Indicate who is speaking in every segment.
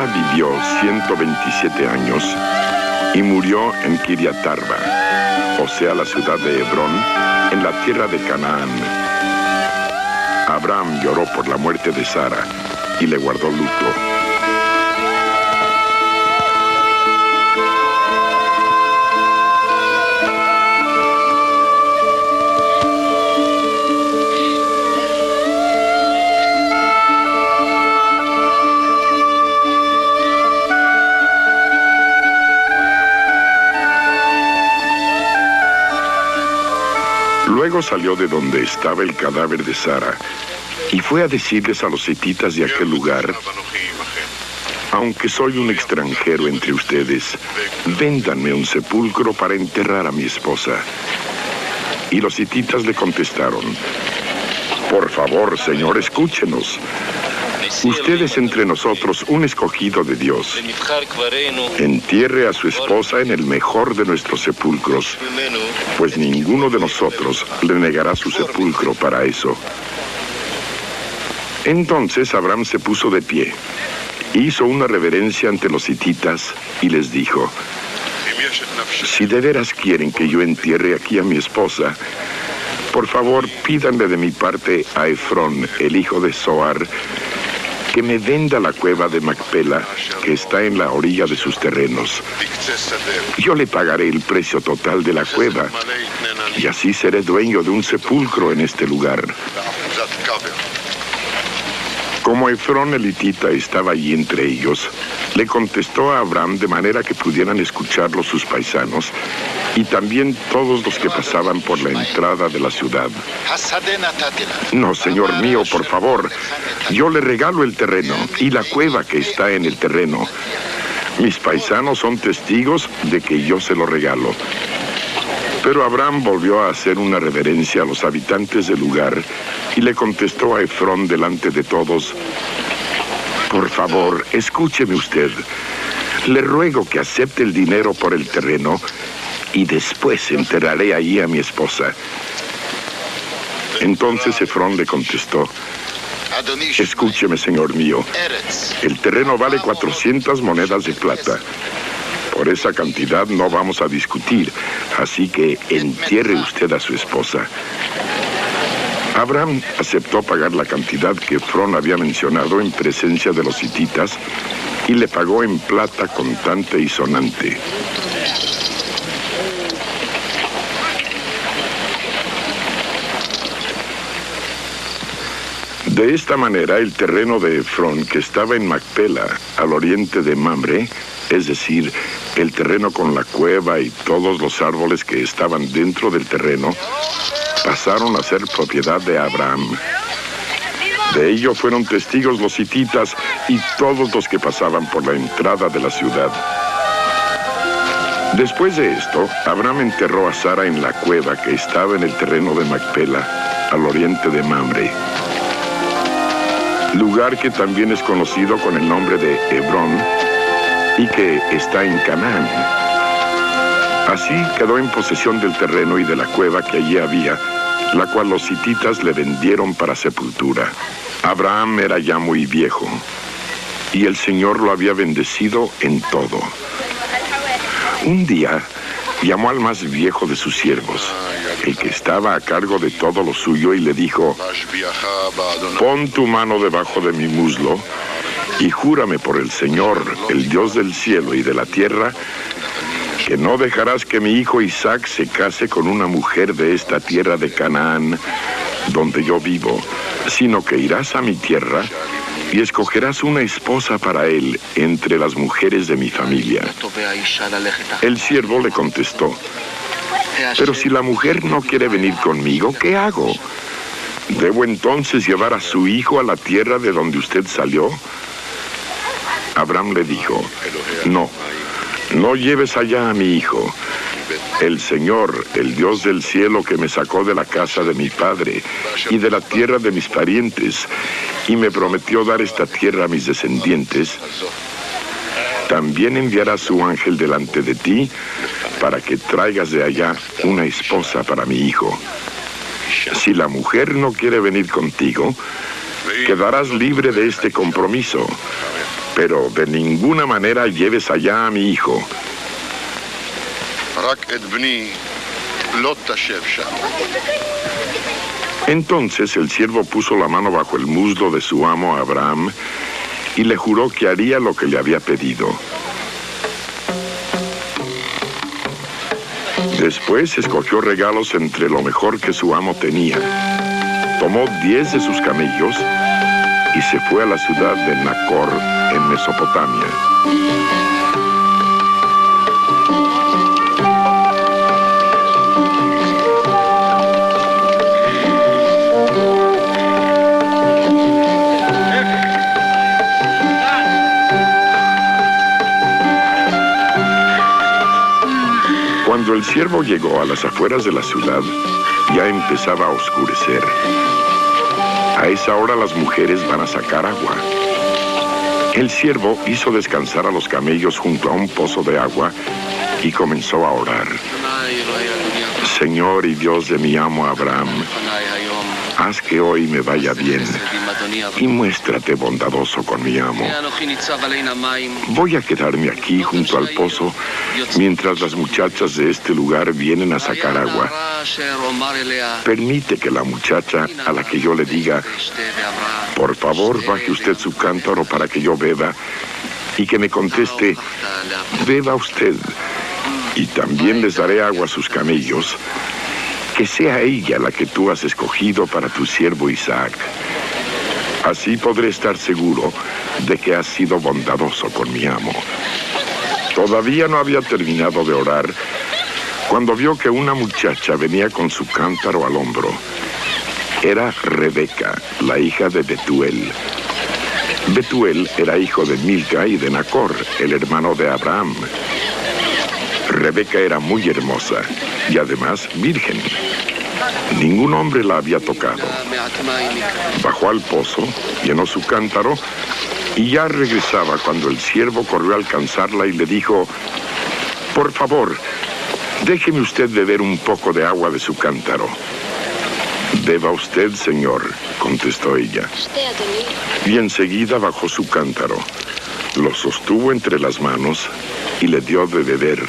Speaker 1: vivió 127 años y murió en Kiriat Arba, o sea, la ciudad de Hebrón, en la tierra de Canaán. Abraham lloró por la muerte de Sara y le guardó luto. Luego salió de donde estaba el cadáver de Sara y fue a decirles a los hititas de aquel lugar: aunque soy un extranjero entre ustedes, véndanme un sepulcro para enterrar a mi esposa. Y los hititas le contestaron: por favor, Señor, escúchenos. Usted es entre nosotros un escogido de Dios. Entierre a su esposa en el mejor de nuestros sepulcros, pues ninguno de nosotros le negará su sepulcro para eso. Entonces Abraham se puso de pie, hizo una reverencia ante los hititas y les dijo: si de veras quieren que yo entierre aquí a mi esposa, por favor pídanle de mi parte a Efrón, el hijo de Zohar, que me venda la cueva de Macpela, que está en la orilla de sus terrenos. Yo le pagaré el precio total de la cueva, y así seré dueño de un sepulcro en este lugar. Como Efrón el hitita estaba allí entre ellos, le contestó a Abraham de manera que pudieran escucharlo sus paisanos y también todos los que pasaban por la entrada de la ciudad. No, señor mío, por favor, yo le regalo el terreno y la cueva que está en el terreno. Mis paisanos son testigos de que yo se lo regalo. Pero Abraham volvió a hacer una reverencia a los habitantes del lugar y le contestó a Efrón delante de todos: por favor, escúcheme usted. Le ruego que acepte el dinero por el terreno y después enterraré allí a mi esposa. Entonces Efrón le contestó: escúcheme, señor mío. El terreno vale 400 monedas de plata. Por esa cantidad no vamos a discutir, así que entierre usted a su esposa. Abraham aceptó pagar la cantidad que Efrón había mencionado en presencia de los hititas y le pagó en plata contante y sonante. De esta manera, el terreno de Efrón, que estaba en Macpela, al oriente de Mamre, es decir, el terreno con la cueva y todos los árboles que estaban dentro del terreno, pasaron a ser propiedad de Abraham. De ello fueron testigos los hititas y todos los que pasaban por la entrada de la ciudad. Después de esto, Abraham enterró a Sara en la cueva que estaba en el terreno de Macpela, al oriente de Mamre, lugar que también es conocido con el nombre de Hebrón y que está en Canaán. Así quedó en posesión del terreno y de la cueva que allí había, la cual los hititas le vendieron para sepultura. Abraham era ya muy viejo, y el Señor lo había bendecido en todo. Un día llamó al más viejo de sus siervos, el que estaba a cargo de todo lo suyo, y le dijo: pon tu mano debajo de mi muslo y júrame por el Señor, el Dios del cielo y de la tierra, que no dejarás que mi hijo Isaac se case con una mujer de esta tierra de Canaán, donde yo vivo, sino que irás a mi tierra y escogerás una esposa para él entre las mujeres de mi familia. El siervo le contestó: pero si la mujer no quiere venir conmigo, ¿qué hago? ¿Debo entonces llevar a su hijo a la tierra de donde usted salió? Abraham le dijo: no lleves allá a mi hijo. El Señor, el Dios del cielo, que me sacó de la casa de mi padre y de la tierra de mis parientes, y me prometió dar esta tierra a mis descendientes, también enviará su ángel delante de ti para que traigas de allá una esposa para mi hijo. Si la mujer no quiere venir contigo, quedarás libre de este compromiso, pero de ninguna manera lleves allá a mi hijo. Entonces el siervo puso la mano bajo el muslo de su amo Abraham y le juró que haría lo que le había pedido. Después escogió regalos entre lo mejor que su amo tenía. Tomó 10 de sus camellos y se fue a la ciudad de Nacor, en Mesopotamia. Cuando el siervo llegó a las afueras de la ciudad, ya empezaba a oscurecer. A esa hora las mujeres van a sacar agua. El siervo hizo descansar a los camellos junto a un pozo de agua y comenzó a orar. Señor y Dios de mi amo Abraham, haz que hoy me vaya bien y muéstrate bondadoso con mi amo. Voy a quedarme aquí junto al pozo mientras las muchachas de este lugar vienen a sacar agua. Permite que la muchacha a la que yo le diga, por favor, baje usted su cántaro para que yo beba, y que me conteste, beba usted, y también les daré agua a sus camellos, que sea ella la que tú has escogido para tu siervo Isaac. Así podré estar seguro de que has sido bondadoso con mi amo. Todavía no había terminado de orar cuando vio que una muchacha venía con su cántaro al hombro. Era Rebeca, la hija de Betuel. Betuel era hijo de Milca y de Nacor, el hermano de Abraham. Rebeca era muy hermosa y además virgen. Ningún hombre la había tocado. Bajó al pozo, llenó su cántaro y ya regresaba cuando el siervo corrió a alcanzarla y le dijo, por favor, déjeme usted beber un poco de agua de su cántaro. Beba usted, señor, contestó ella. Y enseguida bajó su cántaro, lo sostuvo entre las manos y le dio de beber.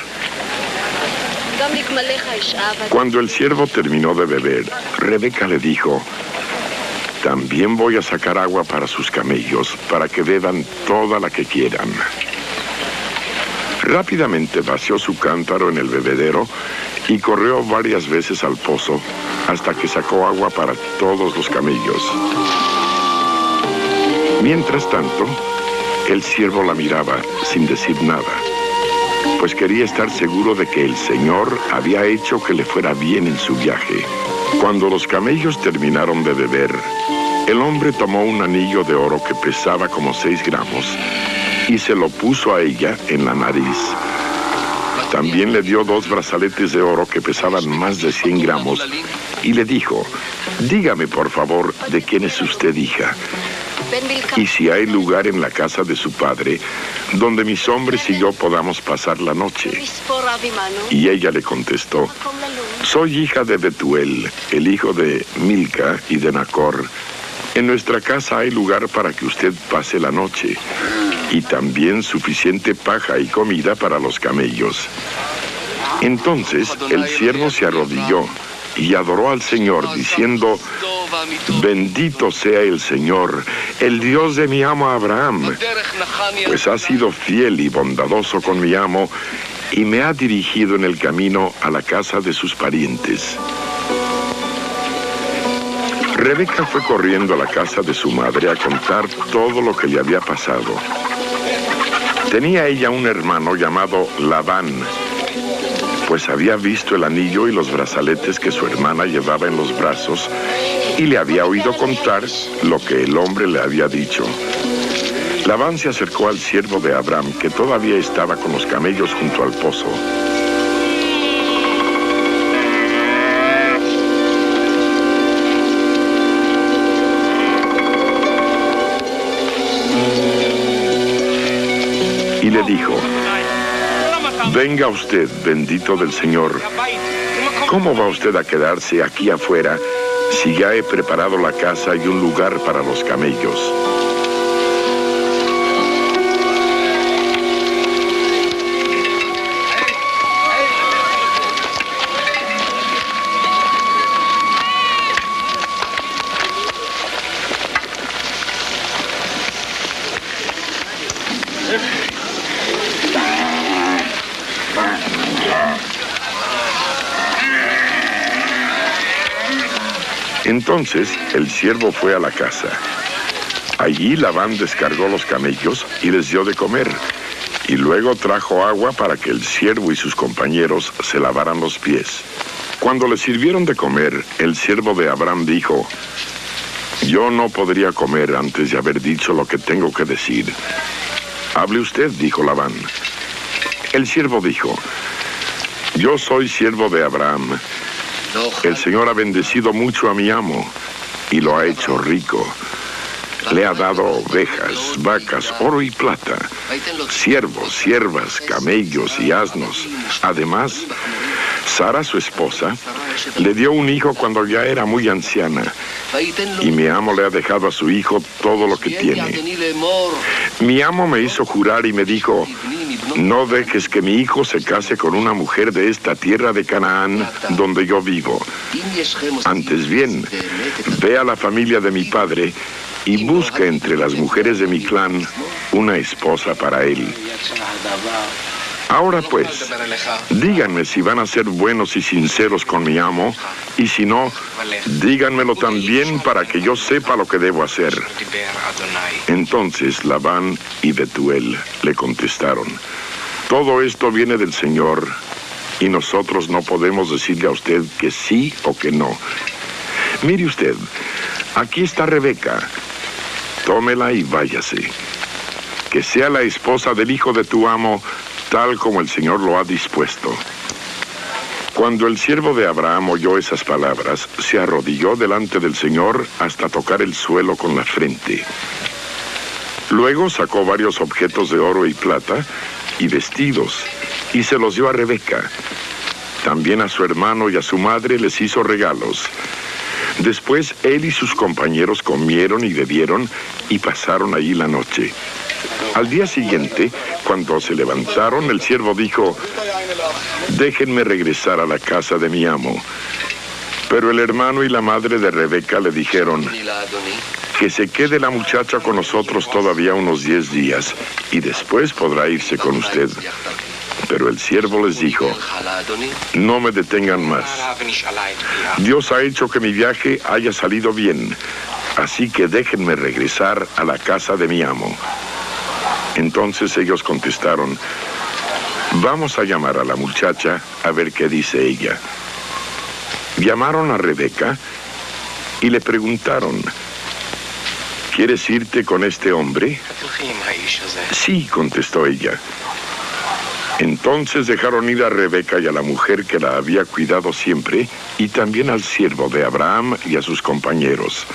Speaker 1: Cuando el siervo terminó de beber, Rebeca le dijo, también voy a sacar agua para sus camellos, para que beban toda la que quieran. Rápidamente vació su cántaro en el bebedero y corrió varias veces al pozo hasta que sacó agua para todos los camellos. Mientras tanto, el siervo la miraba sin decir nada, pues quería estar seguro de que el Señor había hecho que le fuera bien en su viaje. Cuando los camellos terminaron de beber, el hombre tomó un anillo de oro que pesaba como 6 gramos y se lo puso a ella en la nariz. También le dio 2 brazaletes de oro que pesaban más de 100 gramos y le dijo, dígame por favor de quién es usted hija y si hay lugar en la casa de su padre donde mis hombres y yo podamos pasar la noche. Y ella le contestó, soy hija de Betuel, el hijo de Milca y de Nacor. En nuestra casa hay lugar para que usted pase la noche y también suficiente paja y comida para los camellos. Entonces el siervo se arrodilló y adoró al Señor diciendo, bendito sea el Señor, el Dios de mi amo Abraham, pues ha sido fiel y bondadoso con mi amo y me ha dirigido en el camino a la casa de sus parientes. Rebeca fue corriendo a la casa de su madre a contar todo lo que le había pasado. Tenía ella un hermano llamado Labán, pues había visto el anillo y los brazaletes que su hermana llevaba en los brazos y le había oído contar lo que el hombre le había dicho. Labán se acercó al siervo de Abraham, que todavía estaba con los camellos junto al pozo. Y le dijo, venga usted, bendito del Señor. ¿Cómo va usted a quedarse aquí afuera si ya he preparado la casa y un lugar para los camellos? Entonces el siervo fue a la casa. Allí Labán descargó los camellos y les dio de comer, y luego trajo agua para que el siervo y sus compañeros se lavaran los pies. Cuando les sirvieron de comer, el siervo de Abraham dijo: yo no podría comer antes de haber dicho lo que tengo que decir. Hable usted, dijo Labán. El siervo dijo: yo soy siervo de Abraham. El Señor ha bendecido mucho a mi amo y lo ha hecho rico. Le ha dado ovejas, vacas, oro y plata, siervos, siervas, camellos y asnos. Además, Sara, su esposa, le dio un hijo cuando ya era muy anciana, y mi amo le ha dejado a su hijo todo lo que tiene. Mi amo me hizo jurar y me dijo: no dejes que mi hijo se case con una mujer de esta tierra de Canaán, donde yo vivo. Antes bien, ve a la familia de mi padre y busca entre las mujeres de mi clan una esposa para él. Ahora pues, díganme si van a ser buenos y sinceros con mi amo, y si no, díganmelo también para que yo sepa lo que debo hacer. Entonces Labán y Betuel le contestaron: todo esto viene del Señor, y nosotros no podemos decirle a usted que sí o que no. Mire usted, aquí está Rebeca. Tómela y váyase. Que sea la esposa del hijo de tu amo, tal como el Señor lo ha dispuesto. Cuando el siervo de Abraham oyó esas palabras, se arrodilló delante del Señor hasta tocar el suelo con la frente. Luego sacó varios objetos de oro y plata y vestidos, y se los dio a Rebeca. También a su hermano y a su madre les hizo regalos. Después él y sus compañeros comieron y bebieron y pasaron allí la noche. Al día siguiente, cuando se levantaron, el siervo dijo: déjenme regresar a la casa de mi amo. Pero el hermano y la madre de Rebeca le dijeron: que se quede la muchacha con nosotros todavía unos 10 días, y después podrá irse con usted. Pero el siervo les dijo: no me detengan más. Dios ha hecho que mi viaje haya salido bien, así que déjenme regresar a la casa de mi amo. Entonces ellos contestaron: vamos a llamar a la muchacha a ver qué dice ella. Llamaron a Rebeca y le preguntaron: ¿quieres irte con este hombre? Sí, contestó ella. Entonces dejaron ir a Rebeca y a la mujer que la había cuidado siempre, y también al siervo de Abraham y a sus compañeros.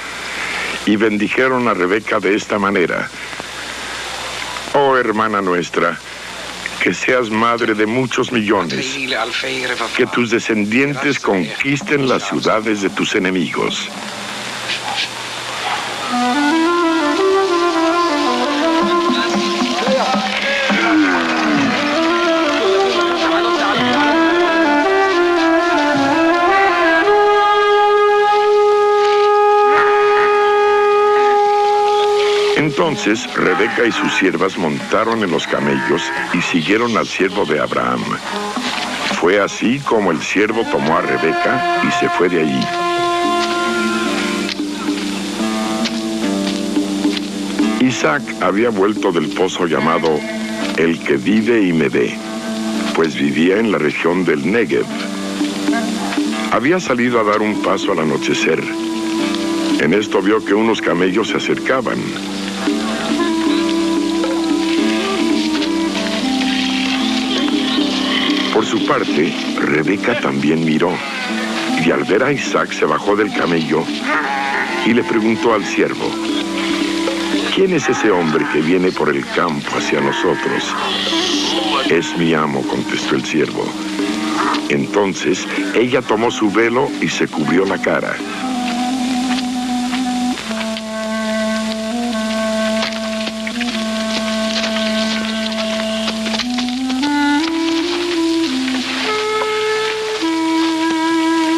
Speaker 1: Y bendijeron a Rebeca de esta manera: oh hermana nuestra, que seas madre de muchos millones, que tus descendientes conquisten las ciudades de tus enemigos. Entonces Rebeca y sus siervas montaron en los camellos y siguieron al siervo de Abraham. Fue así como el siervo tomó a Rebeca y se fue de allí. Isaac había vuelto del pozo llamado El que vive y me ve, pues vivía en la región del Negev. Había salido a dar un paso al anochecer. En esto vio que unos camellos se acercaban. Por su parte, Rebeca también miró, y al ver a Isaac se bajó del camello y le preguntó al siervo: ¿quién es ese hombre que viene por el campo hacia nosotros? Es mi amo, contestó el siervo. Entonces ella tomó su velo y se cubrió la cara.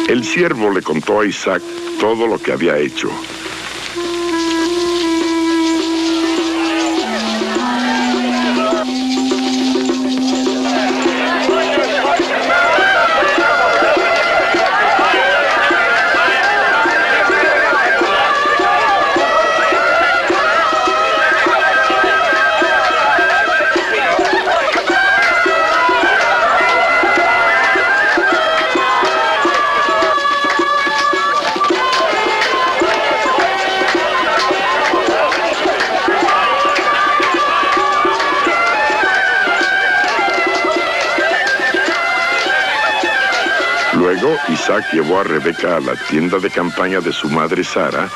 Speaker 1: El siervo le contó a Isaac todo lo que había hecho. Luego Isaac llevó a Rebeca a la tienda de campaña de su madre Sara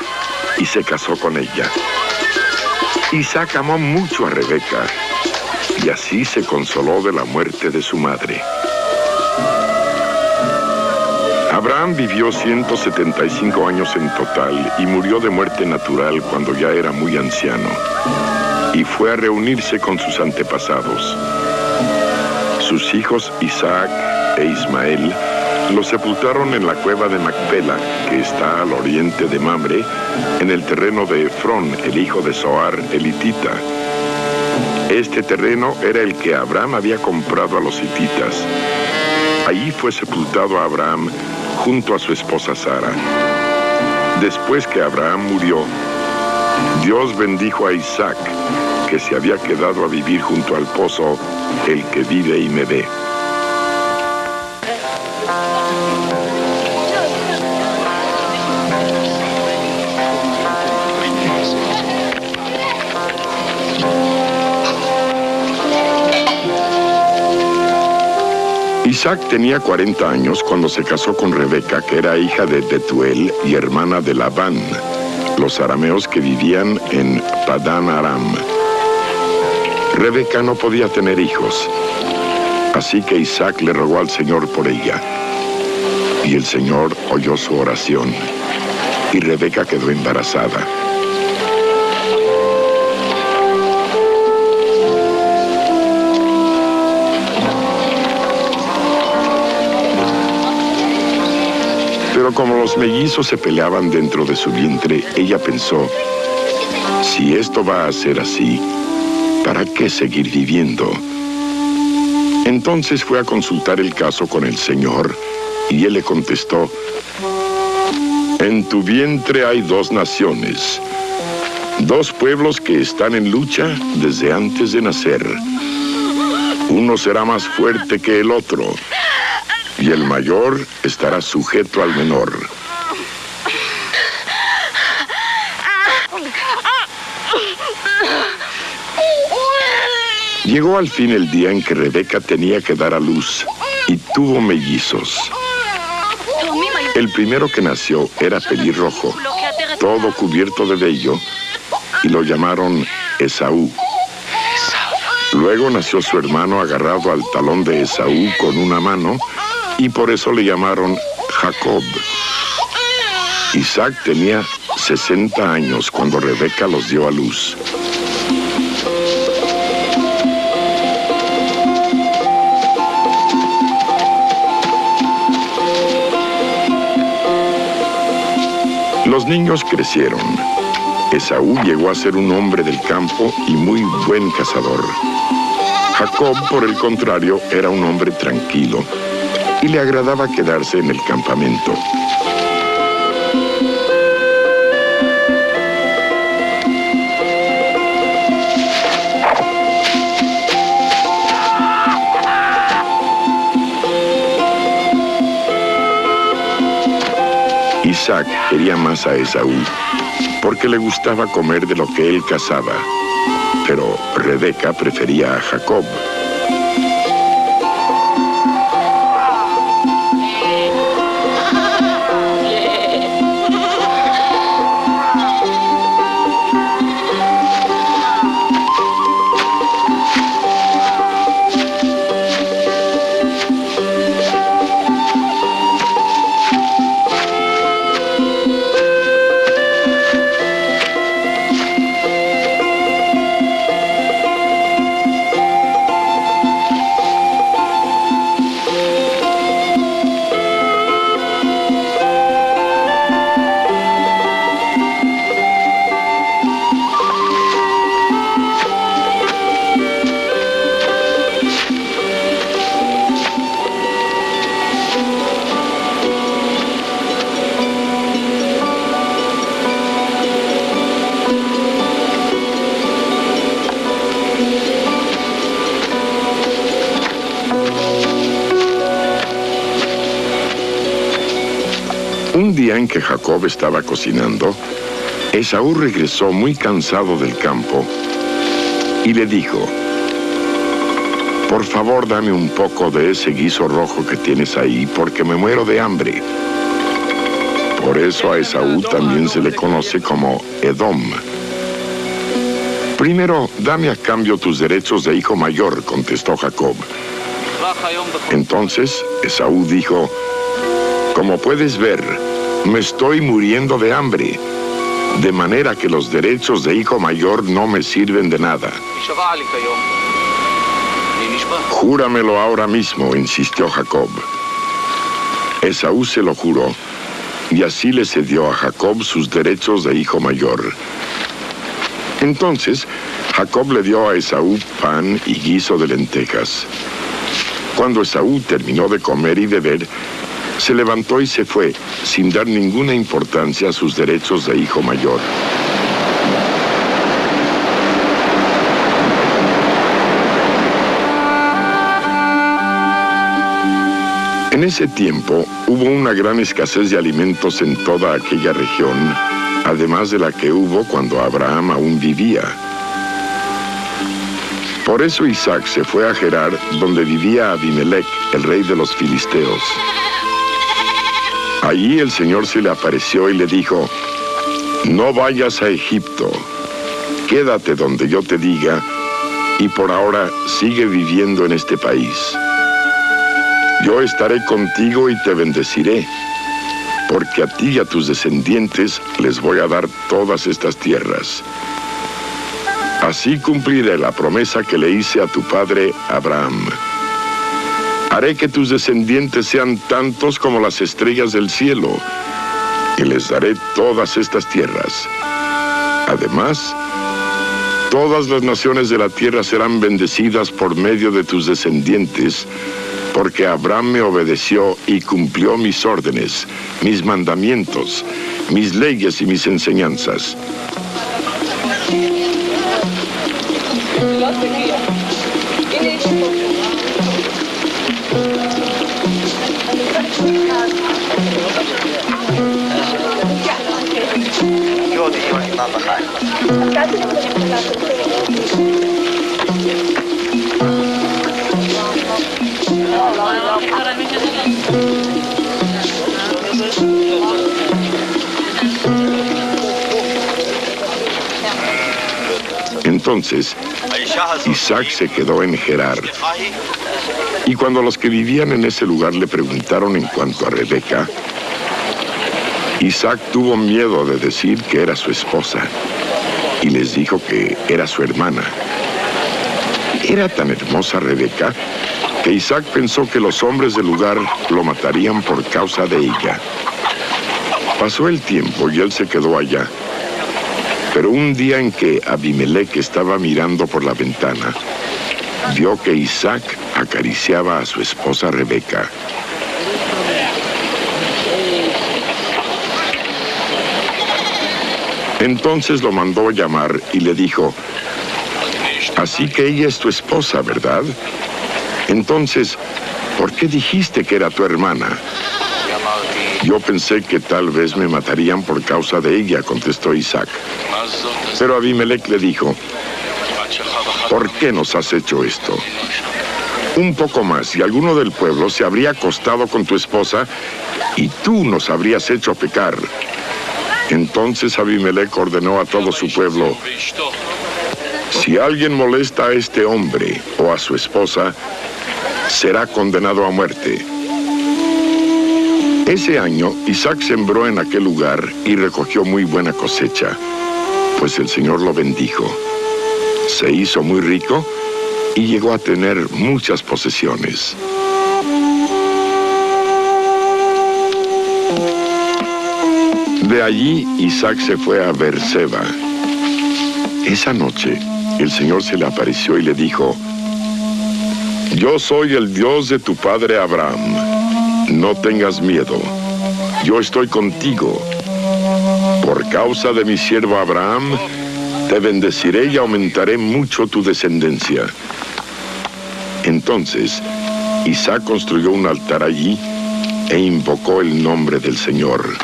Speaker 1: y se casó con ella. Isaac amó mucho a Rebeca y así se consoló de la muerte de su madre. Abraham vivió 175 años en total y murió de muerte natural cuando ya era muy anciano. Y fue a reunirse con sus antepasados. Sus hijos Isaac e Ismael lo sepultaron en la cueva de Macpela, que está al oriente de Mamre, en el terreno de Efrón, el hijo de Zohar el hitita. Este terreno era el que Abraham había comprado a los hititas. Allí fue sepultado Abraham junto a su esposa Sara. Después que Abraham murió, Dios bendijo a Isaac, que se había quedado a vivir junto al pozo, el que vive y me ve. Isaac tenía 40 años cuando se casó con Rebeca, que era hija de Betuel y hermana de Labán, los arameos que vivían en Padán Aram. Rebeca no podía tener hijos, así que Isaac le rogó al Señor por ella. Y el Señor oyó su oración, y Rebeca quedó embarazada. Pero como los mellizos se peleaban dentro de su vientre, ella pensó, si esto va a ser así, ¿para qué seguir viviendo? Entonces fue a consultar el caso con el Señor, y él le contestó, en tu vientre hay 2 naciones, 2 pueblos que están en lucha desde antes de nacer. Uno será más fuerte que el otro, y el mayor estará sujeto al menor. Llegó al fin el día en que Rebeca tenía que dar a luz y tuvo mellizos. El primero que nació era pelirrojo, todo cubierto de vello, y lo llamaron Esaú. Luego nació su hermano agarrado al talón de Esaú con una mano, y por eso le llamaron Jacob. Isaac tenía 60 años cuando Rebeca los dio a luz. Los niños crecieron. Esaú llegó a ser un hombre del campo y muy buen cazador. Jacob, por el contrario, era un hombre tranquilo y le agradaba quedarse en el campamento. Isaac quería más a Esaú porque le gustaba comer de lo que él cazaba, pero Rebeca prefería a Jacob. Un día en que Jacob estaba cocinando, Esaú regresó muy cansado del campo y le dijo, Por favor, dame un poco de ese guiso rojo que tienes ahí, porque me muero de hambre. Por eso a Esaú también se le conoce como Edom. Primero, dame a cambio tus derechos de hijo mayor, contestó Jacob. Entonces Esaú dijo, como puedes ver, me estoy muriendo de hambre, de manera que los derechos de hijo mayor no me sirven de nada. Júramelo ahora mismo, insistió Jacob. Esaú se lo juró, y así le cedió a Jacob sus derechos de hijo mayor. Entonces, Jacob le dio a Esaú pan y guiso de lentejas. Cuando Esaú terminó de comer y beber, se levantó y se fue, sin dar ninguna importancia a sus derechos de hijo mayor. En ese tiempo hubo una gran escasez de alimentos en toda aquella región, además de la que hubo cuando Abraham aún vivía. Por eso Isaac se fue a Gerar, donde vivía Abimelec, el rey de los filisteos. Allí el Señor se le apareció y le dijo, no vayas a Egipto, quédate donde yo te diga, y por ahora sigue viviendo en este país. Yo estaré contigo y te bendeciré, porque a ti y a tus descendientes les voy a dar todas estas tierras. Así cumpliré la promesa que le hice a tu padre Abraham. Haré que tus descendientes sean tantos como las estrellas del cielo, y les daré todas estas tierras. Además, todas las naciones de la tierra serán bendecidas por medio de tus descendientes, porque Abraham me obedeció y cumplió mis órdenes, mis mandamientos, mis leyes y mis enseñanzas. Entonces, Isaac se quedó en Gerar. Y cuando los que vivían en ese lugar le preguntaron en cuanto a Rebeca, Isaac tuvo miedo de decir que era su esposa y les dijo que era su hermana. Era tan hermosa Rebeca que Isaac pensó que los hombres del lugar lo matarían por causa de ella. Pasó el tiempo y él se quedó allá. Pero un día en que Abimelec estaba mirando por la ventana, vio que Isaac acariciaba a su esposa Rebeca. Entonces lo mandó llamar y le dijo, así que ella es tu esposa, ¿verdad? Entonces, ¿por qué dijiste que era tu hermana? Yo pensé que tal vez me matarían por causa de ella, contestó Isaac. Pero Abimelec le dijo, ¿por qué nos has hecho esto? Un poco más y alguno del pueblo se habría acostado con tu esposa y tú nos habrías hecho pecar. Entonces Abimelec ordenó a todo su pueblo, si alguien molesta a este hombre o a su esposa, será condenado a muerte. Ese año, Isaac sembró en aquel lugar y recogió muy buena cosecha, pues el Señor lo bendijo. Se hizo muy rico y llegó a tener muchas posesiones. De allí, Isaac se fue a Beerseba. Esa noche, el Señor se le apareció y le dijo, yo soy el Dios de tu padre Abraham. No tengas miedo, yo estoy contigo. Por causa de mi siervo Abraham, te bendeciré y aumentaré mucho tu descendencia. Entonces, Isaac construyó un altar allí e invocó el nombre del Señor.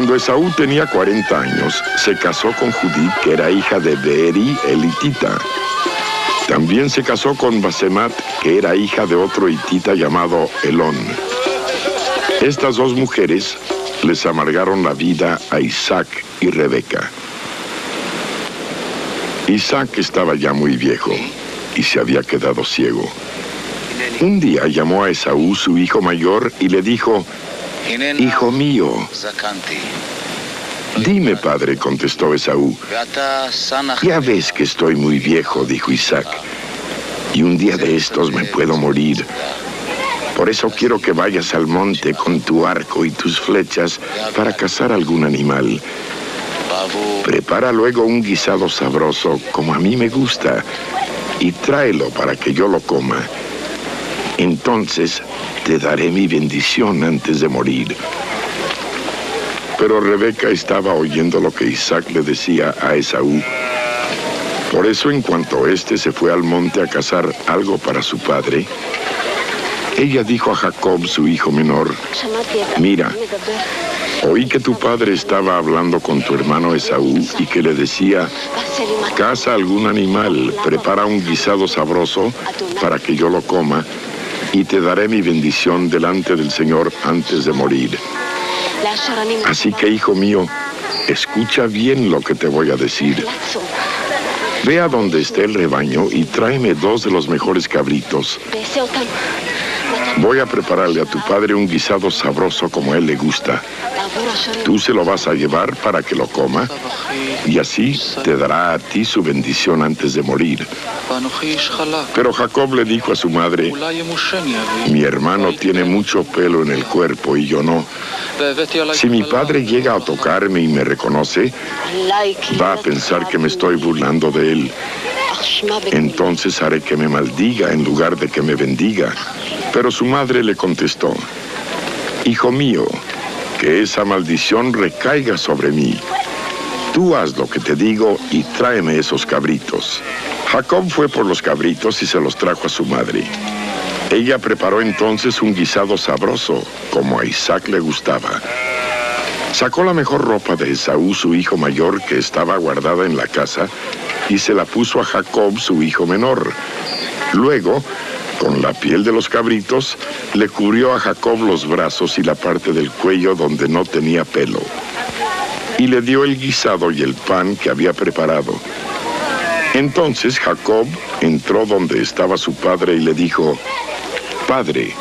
Speaker 1: Cuando Esaú tenía 40 años, se casó con Judith, que era hija de Beeri elitita. También se casó con Basemat, que era hija de otro hitita llamado Elón. Estas dos mujeres les amargaron la vida a Isaac y Rebeca. Isaac estaba ya muy viejo y se había quedado ciego. Un día llamó a Esaú, su hijo mayor, y le dijo: «Hijo mío». «Dime, padre», contestó Esaú. «Ya ves que estoy muy viejo», dijo Isaac, «y un día de estos me puedo morir. Por eso quiero que vayas al monte con tu arco y tus flechas para cazar algún animal. Prepara luego un guisado sabroso, como a mí me gusta, y tráelo para que yo lo coma. Entonces te daré mi bendición antes de morir». Pero Rebeca estaba oyendo lo que Isaac le decía a Esaú. Por eso, en cuanto éste se fue al monte a cazar algo para su padre, ella dijo a Jacob, su hijo menor: «Mira, oí que tu padre estaba hablando con tu hermano Esaú y que le decía: caza algún animal, prepara un guisado sabroso para que yo lo coma, y te daré mi bendición delante del Señor antes de morir. Así que, hijo mío, escucha bien lo que te voy a decir. Ve a donde esté el rebaño y tráeme 2 de los mejores cabritos. Voy a prepararle a tu padre un guisado sabroso como a él le gusta. Tú se lo vas a llevar para que lo coma, y así te dará a ti su bendición antes de morir». Pero Jacob le dijo a su madre: «Mi hermano tiene mucho pelo en el cuerpo y yo no. Si mi padre llega a tocarme y me reconoce, va a pensar que me estoy burlando de él. Entonces haré que me maldiga en lugar de que me bendiga». Pero su madre le contestó: «Hijo mío, que esa maldición recaiga sobre mí. Tú haz lo que te digo y tráeme esos cabritos». Jacob fue por los cabritos y se los trajo a su madre. Ella preparó entonces un guisado sabroso, como a Isaac le gustaba. Sacó la mejor ropa de Esaú, su hijo mayor, que estaba guardada en la casa, y se la puso a Jacob, su hijo menor. Luego, con la piel de los cabritos, le cubrió a Jacob los brazos y la parte del cuello donde no tenía pelo. Y le dio el guisado y el pan que había preparado. Entonces Jacob entró donde estaba su padre y le dijo: «Padre,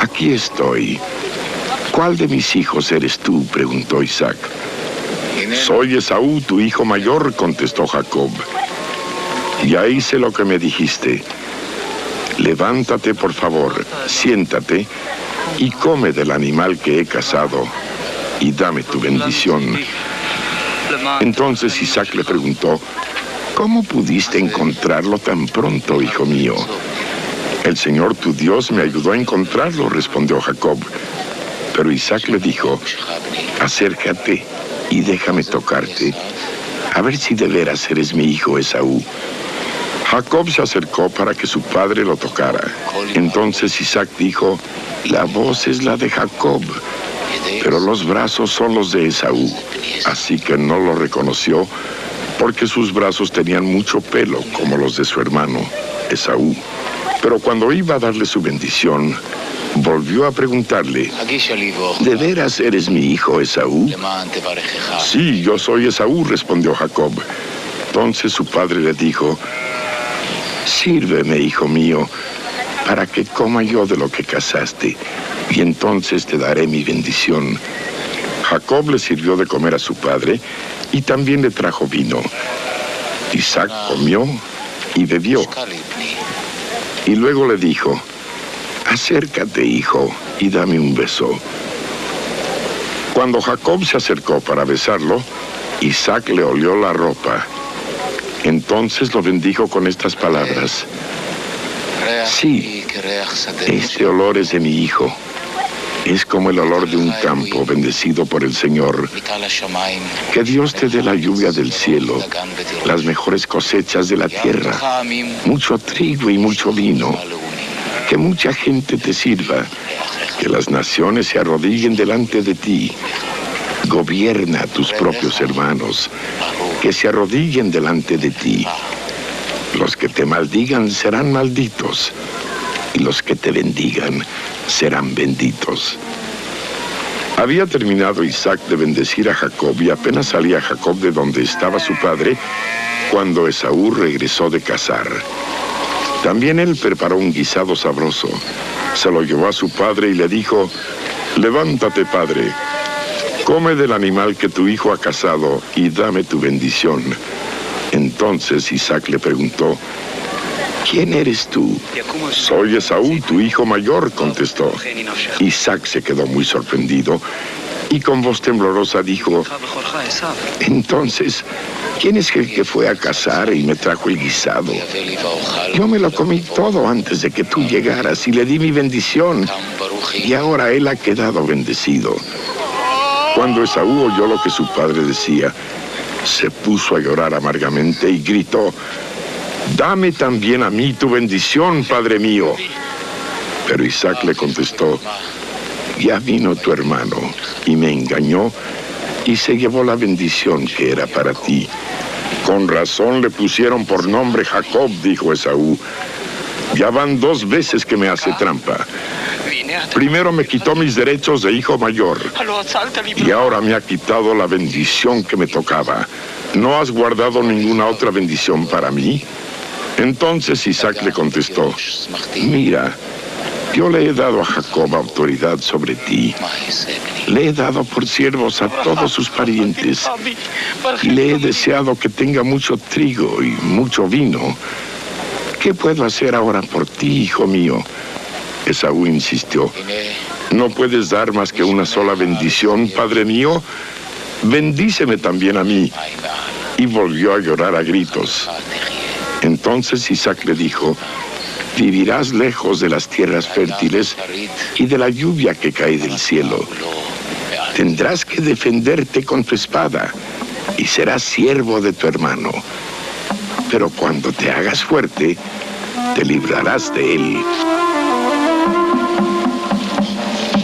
Speaker 1: aquí estoy». «¿Cuál de mis hijos eres tú?», preguntó Isaac. «Soy Esaú, tu hijo mayor», contestó Jacob. «Ya hice lo que me dijiste. Levántate, por favor, siéntate y come del animal que he cazado y dame tu bendición». Entonces Isaac le preguntó: «¿Cómo pudiste encontrarlo tan pronto, hijo mío?». «El Señor tu Dios me ayudó a encontrarlo», respondió Jacob. Pero Isaac le dijo: «Acércate y déjame tocarte, a ver si de veras eres mi hijo Esaú». Jacob se acercó para que su padre lo tocara. Entonces Isaac dijo: «La voz es la de Jacob, pero los brazos son los de Esaú». Así que no lo reconoció, porque sus brazos tenían mucho pelo, como los de su hermano Esaú. Pero cuando iba a darle su bendición, volvió a preguntarle: «¿De veras eres mi hijo Esaú?». «Sí, yo soy Esaú», respondió Jacob. Entonces su padre le dijo: «Sírveme, hijo mío, para que coma yo de lo que cazaste, y entonces te daré mi bendición». Jacob le sirvió de comer a su padre y también le trajo vino. Isaac comió y bebió. Y luego le dijo: «Acércate, hijo, y dame un beso». Cuando Jacob se acercó para besarlo, Isaac le olió la ropa. Entonces lo bendijo con estas palabras: «Sí, este olor es de mi hijo. Es como el olor de un campo bendecido por el Señor. Que Dios te dé la lluvia del cielo, las mejores cosechas de la tierra, mucho trigo y mucho vino. Que mucha gente te sirva, que las naciones se arrodillen delante de ti. Gobierna a tus propios hermanos, que se arrodillen delante de ti. Los que te maldigan serán malditos, y los que te bendigan serán benditos. Había terminado Isaac de bendecir a Jacob y apenas salía Jacob de donde estaba su padre cuando Esaú regresó de cazar. También él preparó un guisado sabroso. Se lo llevó a su padre y le dijo: «Levántate, padre, come del animal que tu hijo ha cazado y dame tu bendición». Entonces Isaac le preguntó: «¿Quién eres tú?». «Soy Esaú, tu hijo mayor», contestó. Isaac se quedó muy sorprendido y con voz temblorosa dijo: «Entonces, ¿quién es el que fue a cazar y me trajo el guisado? Yo me lo comí todo antes de que tú llegaras y le di mi bendición, y ahora él ha quedado bendecido». Cuando Esaú oyó lo que su padre decía, se puso a llorar amargamente y gritó: «Dame también a mí tu bendición, padre mío». Pero Isaac le contestó: «Ya vino tu hermano y me engañó y se llevó la bendición que era para ti». «Con razón le pusieron por nombre Jacob», dijo Esaú. «Ya van 2 veces que me hace trampa. Primero me quitó mis derechos de hijo mayor y ahora me ha quitado la bendición que me tocaba. ¿No has guardado ninguna otra bendición para mí?». Entonces Isaac le contestó: «Mira, yo le he dado a Jacob autoridad sobre ti. Le he dado por siervos a todos sus parientes y le he deseado que tenga mucho trigo y mucho vino. ¿Qué puedo hacer ahora por ti, hijo mío?». Esaú insistió: «¿No puedes dar más que una sola bendición, padre mío? Bendíceme también a mí». Y volvió a llorar a gritos. Entonces Isaac le dijo: «Vivirás lejos de las tierras fértiles y de la lluvia que cae del cielo. Tendrás que defenderte con tu espada y serás siervo de tu hermano. Pero cuando te hagas fuerte, te librarás de él».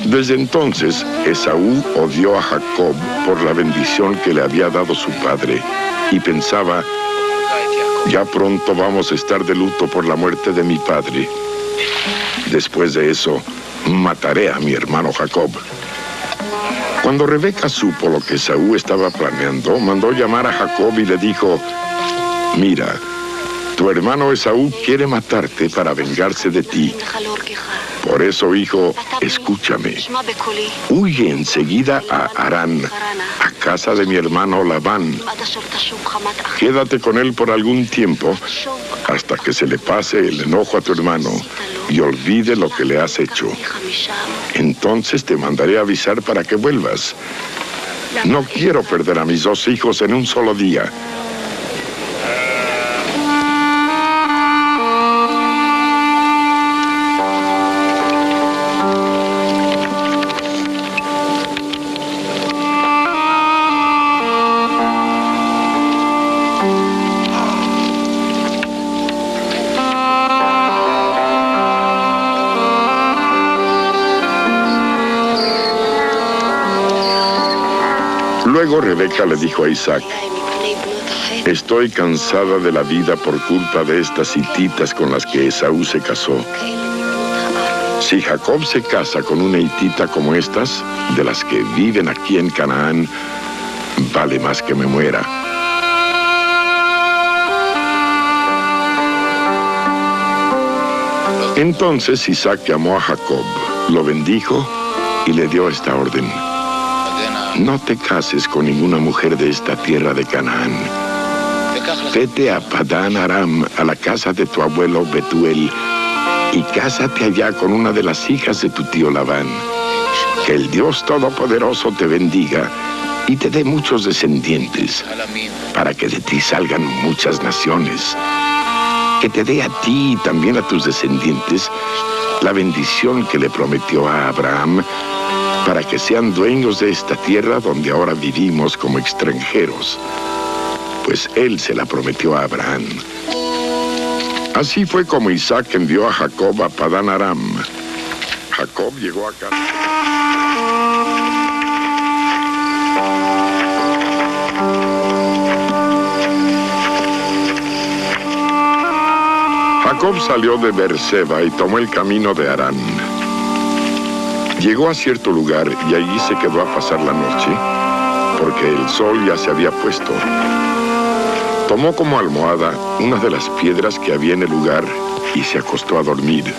Speaker 1: Desde entonces, Esaú odió a Jacob por la bendición que le había dado su padre y pensaba: «Ya pronto vamos a estar de luto por la muerte de mi padre. Después de eso, mataré a mi hermano Jacob». Cuando Rebeca supo lo que Esaú estaba planeando, mandó llamar a Jacob y le dijo: «Mira, tu hermano Esaú quiere matarte para vengarse de ti. Por eso, hijo, escúchame. Huye enseguida a Harán, a casa de mi hermano Labán. Quédate con él por algún tiempo, hasta que se le pase el enojo a tu hermano y olvide lo que le has hecho. Entonces te mandaré a avisar para que vuelvas. No quiero perder a mis 2 hijos en un solo día». Luego Rebeca le dijo a Isaac: «Estoy cansada de la vida por culpa de estas hititas con las que Esaú se casó. Si Jacob se casa con una hitita como estas, de las que viven aquí en Canaán, vale más que me muera». Entonces Isaac llamó a Jacob, lo bendijo y le dio esta orden: «No te cases con ninguna mujer de esta tierra de Canaán. Vete a Padán Aram, a la casa de tu abuelo Betuel, y cásate allá con una de las hijas de tu tío Labán. Que el Dios Todopoderoso te bendiga y te dé muchos descendientes, para que de ti salgan muchas naciones. Que te dé a ti y también a tus descendientes la bendición que le prometió a Abraham, para que sean dueños de esta tierra donde ahora vivimos como extranjeros, pues él se la prometió a Abraham». Así fue como Isaac envió a Jacob a Padán Aram. Jacob llegó a casa. Jacob salió de Beerseba y tomó el camino de Harán. Llegó a cierto lugar y allí se quedó a pasar la noche, porque el sol ya se había puesto. Tomó como almohada una de las piedras que había en el lugar y se acostó a dormir.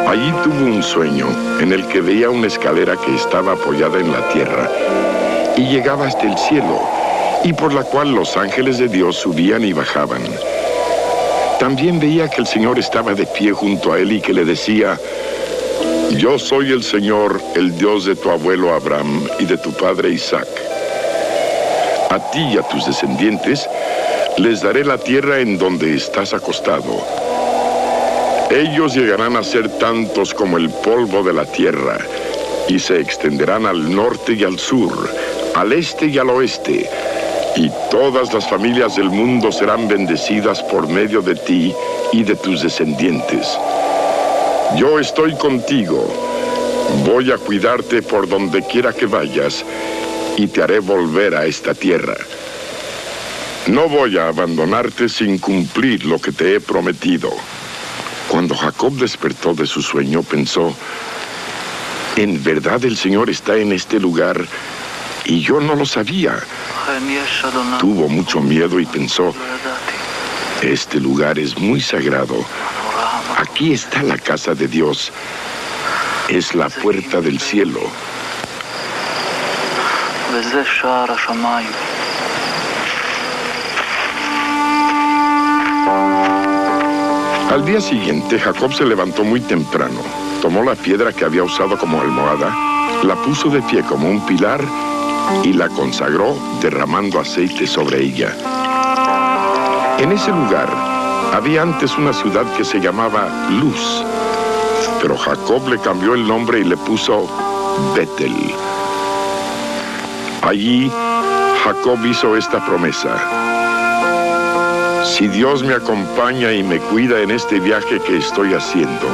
Speaker 1: Allí tuvo un sueño en el que veía una escalera que estaba apoyada en la tierra y llegaba hasta el cielo, y por la cual los ángeles de Dios subían y bajaban. También veía que el Señor estaba de pie junto a él y que le decía: Yo soy el Señor, el Dios de tu abuelo Abraham y de tu padre Isaac. A ti y a tus descendientes les daré la tierra en donde estás acostado. Ellos llegarán a ser tantos como el polvo de la tierra, y se extenderán al norte y al sur, al este y al oeste, y todas las familias del mundo serán bendecidas por medio de ti y de tus descendientes. Yo estoy contigo, voy a cuidarte por donde quiera que vayas, y te haré volver a esta tierra. No voy a abandonarte sin cumplir lo que te he prometido. Cuando Jacob despertó de su sueño, pensó: en verdad el Señor está en este lugar, y yo no lo sabía. Tuvo mucho miedo y pensó: este lugar es muy sagrado. Aquí está la casa de Dios. Es la puerta del cielo. Al día siguiente, Jacob se levantó muy temprano, tomó la piedra que había usado como almohada, la puso de pie como un pilar y la consagró derramando aceite sobre ella. En ese lugar había antes una ciudad que se llamaba Luz, pero Jacob le cambió el nombre y le puso Betel. Allí, Jacob hizo esta promesa: si Dios me acompaña y me cuida en este viaje que estoy haciendo,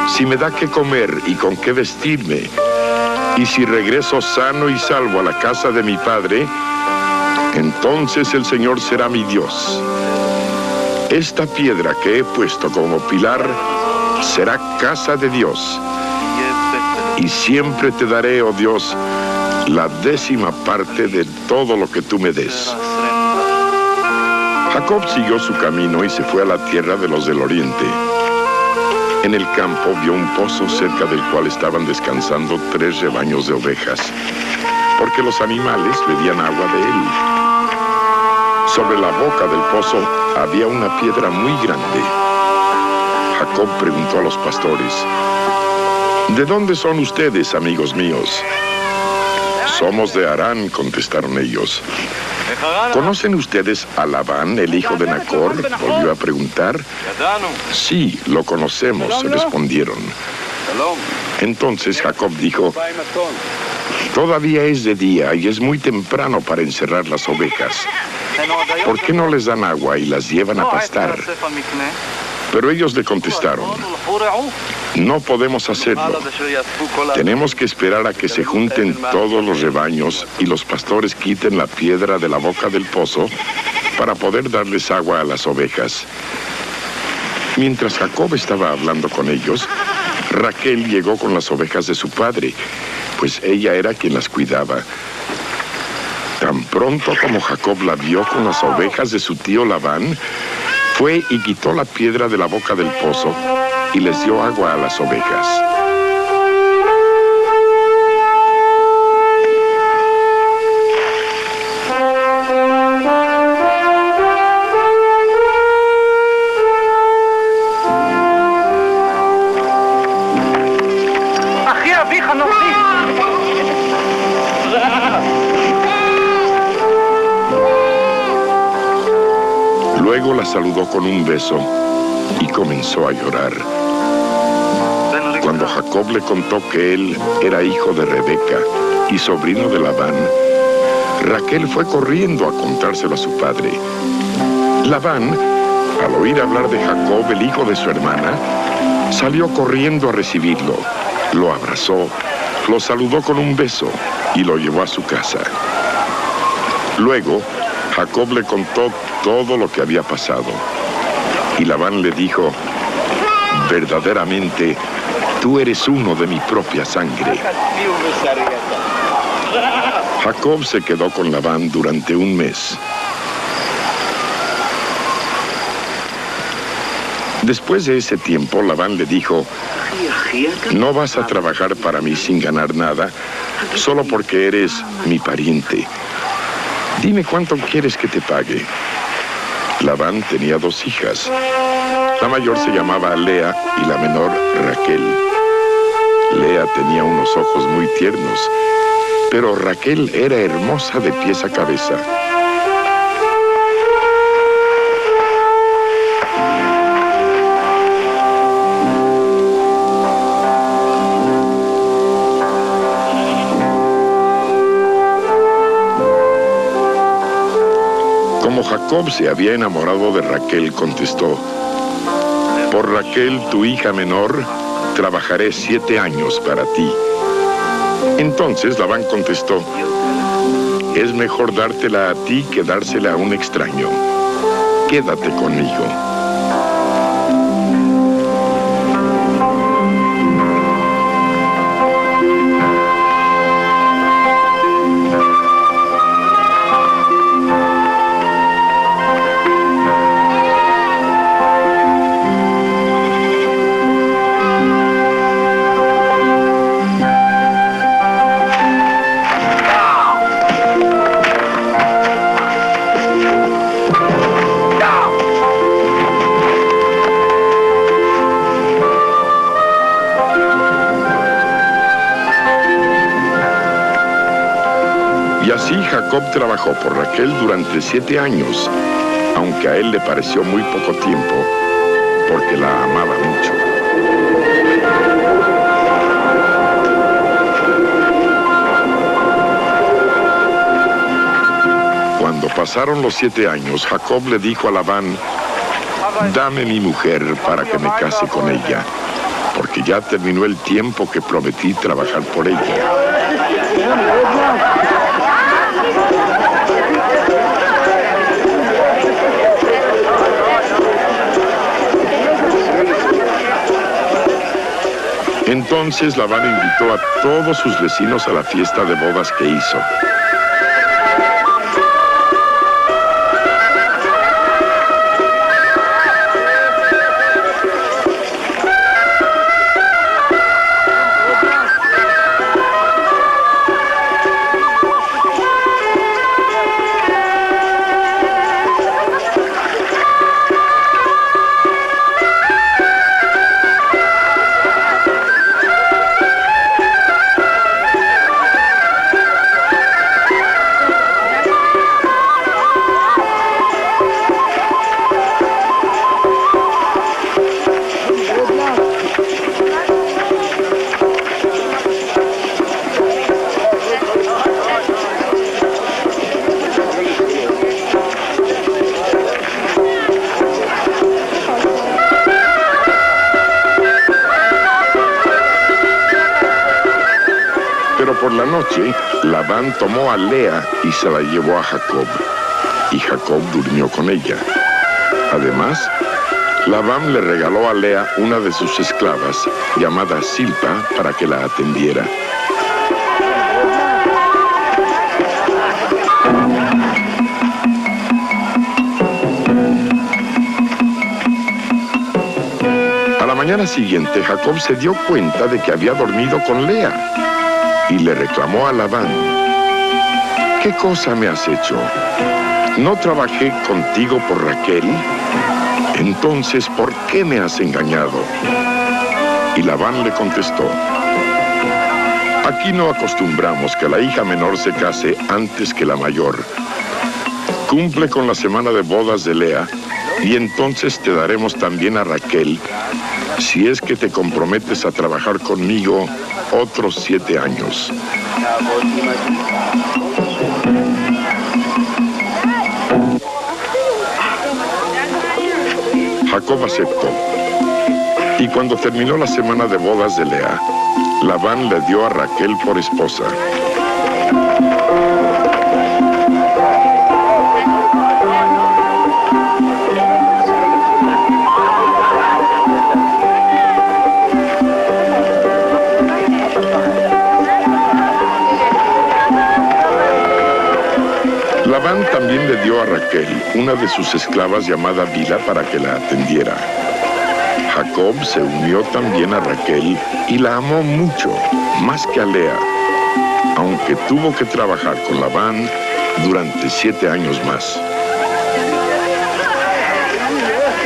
Speaker 1: si me da qué comer y con qué vestirme, y si regreso sano y salvo a la casa de mi padre, entonces el Señor será mi Dios. Esta piedra que he puesto como pilar será casa de Dios, y siempre te daré, oh Dios, la 10ª parte de todo lo que tú me des. Jacob siguió su camino y se fue a la tierra de los del oriente. En el campo vio un pozo cerca del cual estaban descansando 3 rebaños de ovejas, porque los animales bebían agua de él. Sobre la boca del pozo había una piedra muy grande. Jacob preguntó a los pastores: ¿de dónde son ustedes, amigos míos? Somos de Harán, contestaron ellos. ¿Conocen ustedes a Labán, el hijo de Nacor?, volvió a preguntar. Sí, lo conocemos, respondieron. Entonces Jacob dijo: todavía es de día y es muy temprano para encerrar las ovejas. ¿Por qué no les dan agua y las llevan a pastar? Pero ellos le contestaron: no podemos hacerlo. Tenemos que esperar a que se junten todos los rebaños y los pastores quiten la piedra de la boca del pozo para poder darles agua a las ovejas. Mientras Jacob estaba hablando con ellos, Raquel llegó con las ovejas de su padre, pues ella era quien las cuidaba. Tan pronto como Jacob la vio con las ovejas de su tío Labán, fue y quitó la piedra de la boca del pozo y les dio agua a las ovejas. Luego la saludó con un beso y comenzó a llorar. Cuando Jacob le contó que él era hijo de Rebeca y sobrino de Labán, Raquel fue corriendo a contárselo a su padre. Labán, al oír hablar de Jacob, el hijo de su hermana, salió corriendo a recibirlo, lo abrazó, lo saludó con un beso y lo llevó a su casa. Luego, Jacob le contó todo lo que había pasado. Y Labán le dijo: verdaderamente, tú eres uno de mi propia sangre. Jacob se quedó con Labán durante un mes. Después de ese tiempo, Labán le dijo: no vas a trabajar para mí sin ganar nada, solo porque eres mi pariente. Dime cuánto quieres que te pague. Labán tenía 2 hijas. La mayor se llamaba Lea y la menor Raquel. Lea tenía unos ojos muy tiernos, pero Raquel era hermosa de pies a cabeza. Como Jacob se había enamorado de Raquel, contestó: por Raquel, tu hija menor, trabajaré 7 años para ti. Entonces Labán contestó: es mejor dártela a ti que dársela a un extraño. Quédate conmigo. Y así Jacob trabajó por Raquel durante 7 años, aunque a él le pareció muy poco tiempo, porque la amaba mucho. Cuando pasaron los 7 años, Jacob le dijo a Labán: dame mi mujer para que me case con ella, porque ya terminó el tiempo que prometí trabajar por ella. Entonces Labán invitó a todos sus vecinos a la fiesta de bodas que hizo. Pero por la noche, Labán tomó a Lea y se la llevó a Jacob, y Jacob durmió con ella. Además, Labán le regaló a Lea una de sus esclavas, llamada Silpa, para que la atendiera. A la mañana siguiente, Jacob se dio cuenta de que había dormido con Lea y le reclamó a Labán: ¿qué cosa me has hecho? ¿No trabajé contigo por Raquel? Entonces, ¿por qué me has engañado? Y Labán le contestó: aquí no acostumbramos que la hija menor se case antes que la mayor. Cumple con la semana de bodas de Lea, y entonces te daremos también a Raquel, si es que te comprometes a trabajar conmigo otros 7 años. Jacob aceptó. Y cuando terminó la semana de bodas de Lea, Labán le dio a Raquel por esposa. dio a Raquel una de sus esclavas llamada Bilha para que la atendiera. Jacob se unió también a Raquel y la amó mucho, más que a Lea, aunque tuvo que trabajar con Labán durante 7 años más.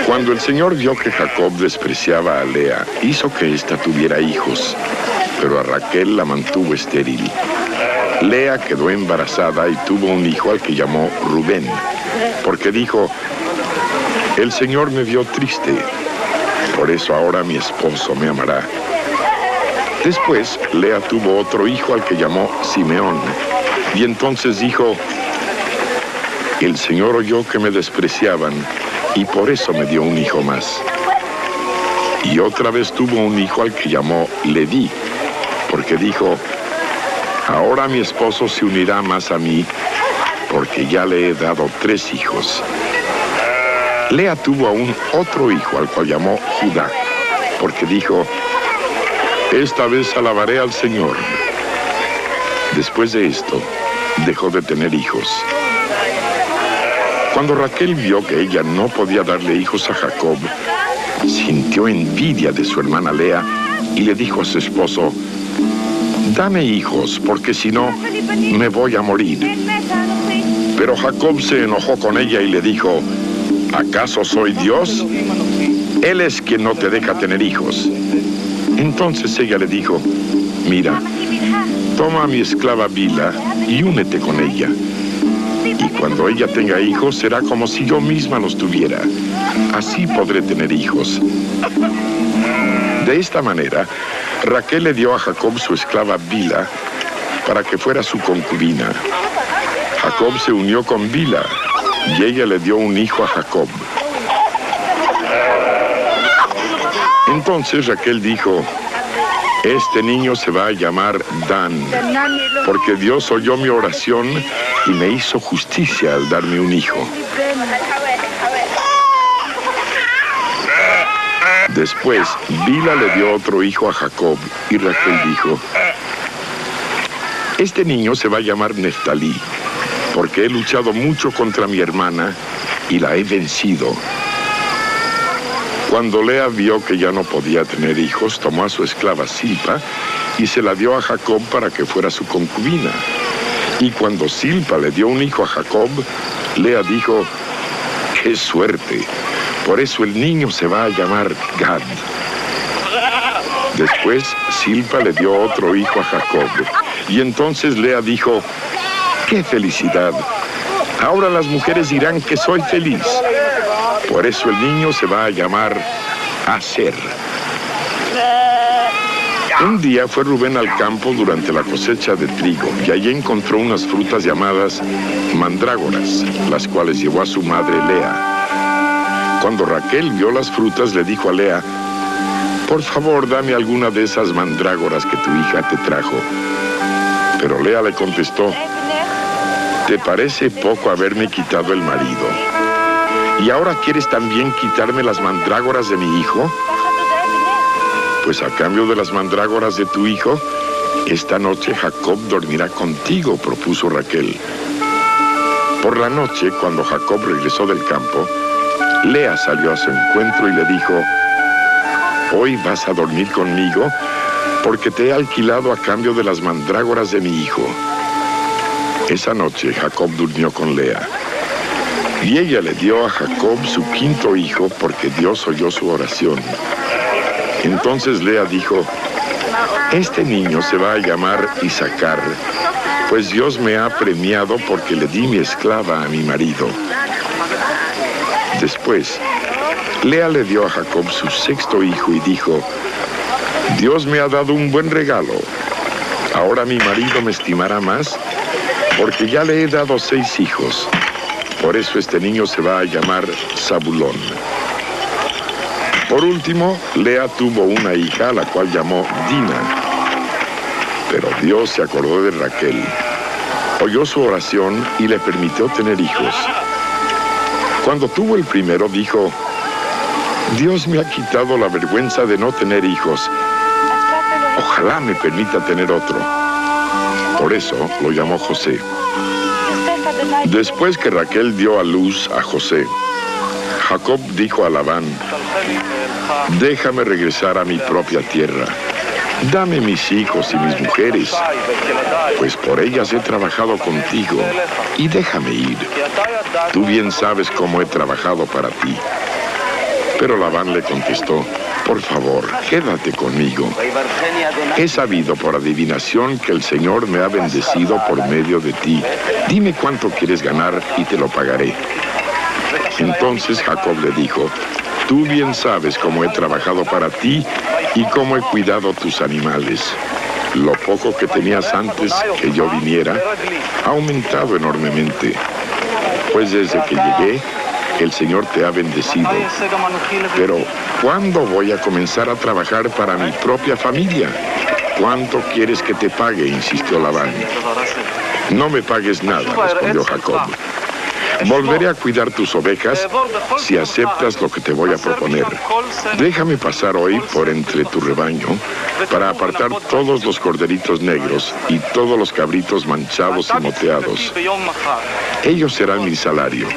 Speaker 1: Cuando el Señor vio que Jacob despreciaba a Lea, hizo que ésta tuviera hijos, pero a Raquel la mantuvo estéril. Lea quedó embarazada y tuvo un hijo al que llamó Rubén, porque dijo: el Señor me vio triste, por eso ahora mi esposo me amará. Después, Lea tuvo otro hijo al que llamó Simeón, y entonces dijo: el Señor oyó que me despreciaban, y por eso me dio un hijo más. Y otra vez tuvo un hijo al que llamó Leví, porque dijo: ahora mi esposo se unirá más a mí, porque ya le he dado 3 hijos. Lea tuvo aún otro hijo al cual llamó Judá, porque dijo: esta vez alabaré al Señor. Después de esto, dejó de tener hijos. Cuando Raquel vio que ella no podía darle hijos a Jacob, sintió envidia de su hermana Lea y le dijo a su esposo: dame hijos, porque si no, me voy a morir. Pero Jacob se enojó con ella y le dijo: ¿acaso soy Dios? Él es quien no te deja tener hijos. Entonces ella le dijo: mira, toma a mi esclava Bilha y únete con ella. Y cuando ella tenga hijos, será como si yo misma los tuviera. Así podré tener hijos. De esta manera, Raquel le dio a Jacob su esclava Bilha para que fuera su concubina. Jacob se unió con Bilha y ella le dio un hijo a Jacob. Entonces Raquel dijo: este niño se va a llamar Dan, porque Dios oyó mi oración y me hizo justicia al darme un hijo. Después, Bilha le dio otro hijo a Jacob y Raquel dijo: este niño se va a llamar Neftalí, porque he luchado mucho contra mi hermana y la he vencido. Cuando Lea vio que ya no podía tener hijos, tomó a su esclava Silpa y se la dio a Jacob para que fuera su concubina. Y cuando Silpa le dio un hijo a Jacob, Lea dijo: ¡qué suerte! Por eso el niño se va a llamar Gad. Después, Silpa le dio otro hijo a Jacob. Y entonces Lea dijo: ¡qué felicidad! Ahora las mujeres dirán que soy feliz. Por eso el niño se va a llamar Aser. Un día fue Rubén al campo durante la cosecha de trigo y allí encontró unas frutas llamadas mandrágoras, las cuales llevó a su madre Lea. Cuando Raquel vio las frutas, le dijo a Lea: por favor, dame alguna de esas mandrágoras que tu hija te trajo. Pero Lea le contestó: ¿te parece poco haberme quitado el marido? ¿Y ahora quieres también quitarme las mandrágoras de mi hijo? Pues a cambio de las mandrágoras de tu hijo, esta noche Jacob dormirá contigo, propuso Raquel. Por la noche, cuando Jacob regresó del campo, Lea salió a su encuentro y le dijo: hoy vas a dormir conmigo porque te he alquilado a cambio de las mandrágoras de mi hijo. Esa noche Jacob durmió con Lea. Y ella le dio a Jacob su 5º hijo porque Dios oyó su oración. Entonces Lea dijo: este niño se va a llamar Isacar, pues Dios me ha premiado porque le di mi esclava a mi marido. Después, Lea le dio a Jacob su 6º hijo y dijo: Dios me ha dado un buen regalo. Ahora mi marido me estimará más porque ya le he dado 6 hijos. Por eso este niño se va a llamar Zabulón. Por último, Lea tuvo una hija a la cual llamó Dina. Pero Dios se acordó de Raquel, oyó su oración y le permitió tener hijos. Cuando tuvo el primero, dijo: Dios me ha quitado la vergüenza de no tener hijos. Ojalá me permita tener otro. Por eso lo llamó José. Después que Raquel dio a luz a José, Jacob dijo a Labán: déjame regresar a mi propia tierra. Dame mis hijos y mis mujeres, pues por ellas he trabajado contigo, y déjame ir. Tú bien sabes cómo he trabajado para ti. Pero Labán le contestó: por favor, quédate conmigo. He sabido por adivinación que el Señor me ha bendecido por medio de ti. Dime cuánto quieres ganar y te lo pagaré. Entonces Jacob le dijo: tú bien sabes cómo he trabajado para ti y cómo he cuidado tus animales. Lo poco que tenías antes que yo viniera ha aumentado enormemente. Pues desde que llegué, el Señor te ha bendecido. Pero, ¿cuándo voy a comenzar a trabajar para mi propia familia? ¿Cuánto quieres que te pague?, insistió Labán. No me pagues nada, respondió Jacob. Volveré a cuidar tus ovejas si aceptas lo que te voy a proponer. Déjame pasar hoy por entre tu rebaño para apartar todos los corderitos negros y todos los cabritos manchados y moteados. Ellos serán mi salario.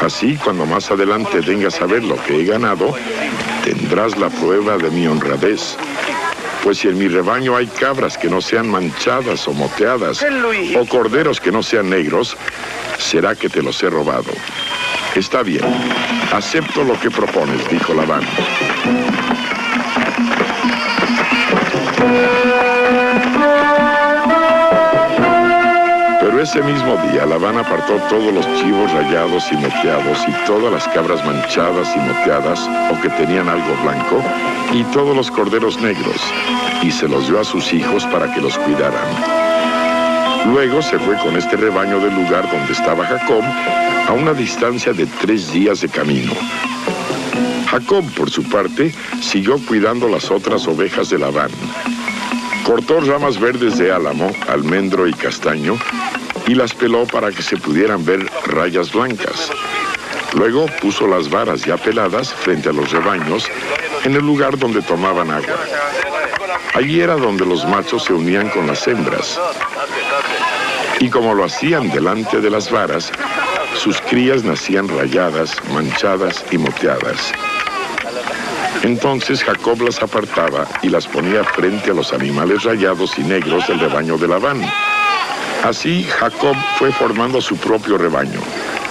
Speaker 1: Así, cuando más adelante vengas a ver lo que he ganado, tendrás la prueba de mi honradez. Pues si en mi rebaño hay cabras que no sean manchadas o moteadas, o corderos que no sean negros, será que te los he robado. Está bien, acepto lo que propones, dijo Labán. Pero ese mismo día Labán apartó todos los chivos rayados y moteados y todas las cabras manchadas y moteadas o que tenían algo blanco y todos los corderos negros, y se los dio a sus hijos para que los cuidaran. Luego se fue con este rebaño del lugar donde estaba Jacob a una distancia de 3 días de camino. Jacob, por su parte, siguió cuidando las otras ovejas de Labán. Cortó ramas verdes de álamo, almendro y castaño y las peló para que se pudieran ver rayas blancas. Luego puso las varas ya peladas frente a los rebaños en el lugar donde tomaban agua. Allí era donde los machos se unían con las hembras. Y como lo hacían delante de las varas, sus crías nacían rayadas, manchadas y moteadas. Entonces Jacob las apartaba y las ponía frente a los animales rayados y negros del rebaño de Labán. Así Jacob fue formando su propio rebaño,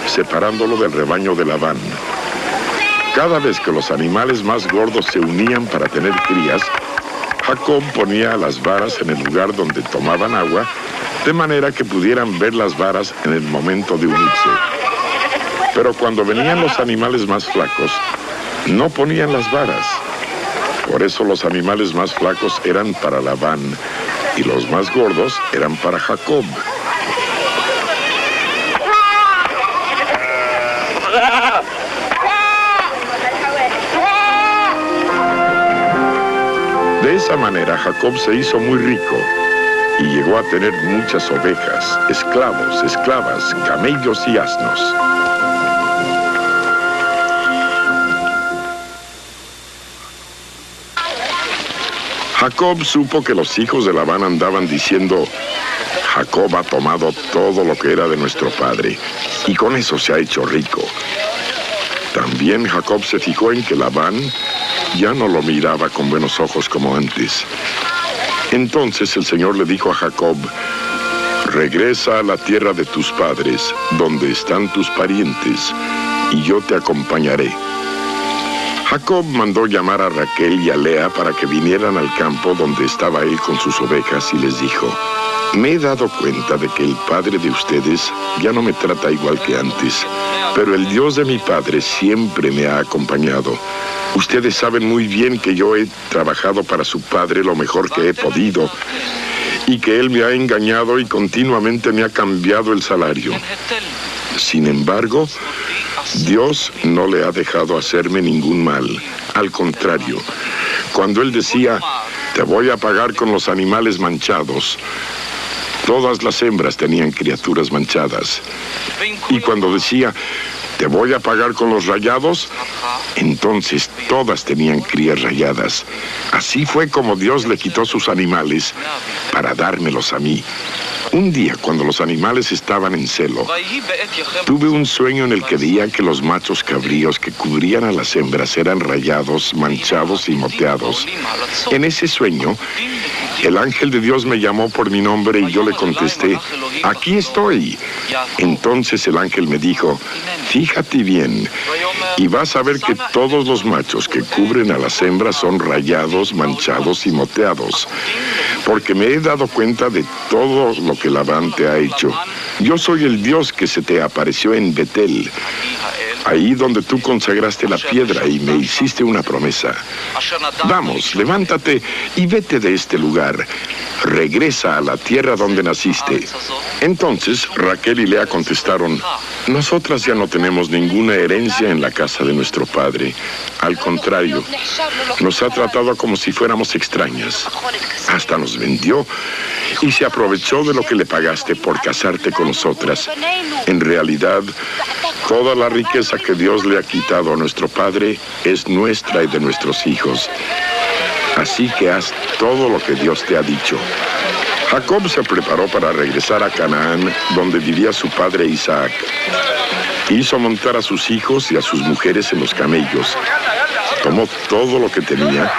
Speaker 1: separándolo del rebaño de Labán. Cada vez que los animales más gordos se unían para tener crías, Jacob ponía las varas en el lugar donde tomaban agua, de manera que pudieran ver las varas en el momento de unirse. Pero cuando venían los animales más flacos, no ponían las varas. Por eso los animales más flacos eran para Labán y los más gordos eran para Jacob. De esa manera Jacob se hizo muy rico y llegó a tener muchas ovejas, esclavos, esclavas, camellos y asnos. Jacob supo que los hijos de Labán andaban diciendo: Jacob ha tomado todo lo que era de nuestro padre y con eso se ha hecho rico. También Jacob se fijó en que Labán ya no lo miraba con buenos ojos como antes. Entonces el Señor le dijo a Jacob: regresa a la tierra de tus padres, donde están tus parientes, y yo te acompañaré. Jacob mandó llamar a Raquel y a Lea para que vinieran al campo donde estaba él con sus ovejas y les dijo: me he dado cuenta de que el padre de ustedes ya no me trata igual que antes, pero el Dios de mi padre siempre me ha acompañado. Ustedes saben muy bien que yo he trabajado para su padre lo mejor que he podido y que él me ha engañado y continuamente me ha cambiado el salario. Sin embargo, Dios no le ha dejado hacerme ningún mal. Al contrario, cuando él decía: te voy a pagar con los animales manchados, todas las hembras tenían criaturas manchadas. Y cuando decía: te voy a pagar con los rayados, entonces todas tenían crías rayadas. Así fue como Dios le quitó sus animales para dármelos a mí. Un día, cuando los animales estaban en celo, tuve un sueño en el que veía que los machos cabríos que cubrían a las hembras eran rayados, manchados y moteados. En ese sueño, el ángel de Dios me llamó por mi nombre y yo le contesté, aquí estoy. Entonces el ángel me dijo, fíjate bien, y vas a ver que todos los machos que cubren a las hembras son rayados, manchados y moteados, porque me he dado cuenta de todo lo que Labán te ha hecho. Yo soy el Dios que se te apareció en Betel, ahí donde tú consagraste la piedra y me hiciste una promesa. Vamos, levántate y vete de este lugar. Regresa a la tierra donde naciste. Entonces Raquel y Lea contestaron, nosotras ya no tenemos ninguna herencia en la casa de nuestro padre. Al contrario, nos ha tratado como si fuéramos extrañas. Hasta nos vendió y se aprovechó de lo que le pagaste por casarte con nosotras. En realidad, toda la riqueza que Dios le ha quitado a nuestro padre es nuestra y de nuestros hijos. Así que haz todo lo que Dios te ha dicho. Jacob se preparó para regresar a Canaán, donde vivía su padre Isaac. Hizo montar a sus hijos y a sus mujeres en los camellos. Tomó todo lo que tenía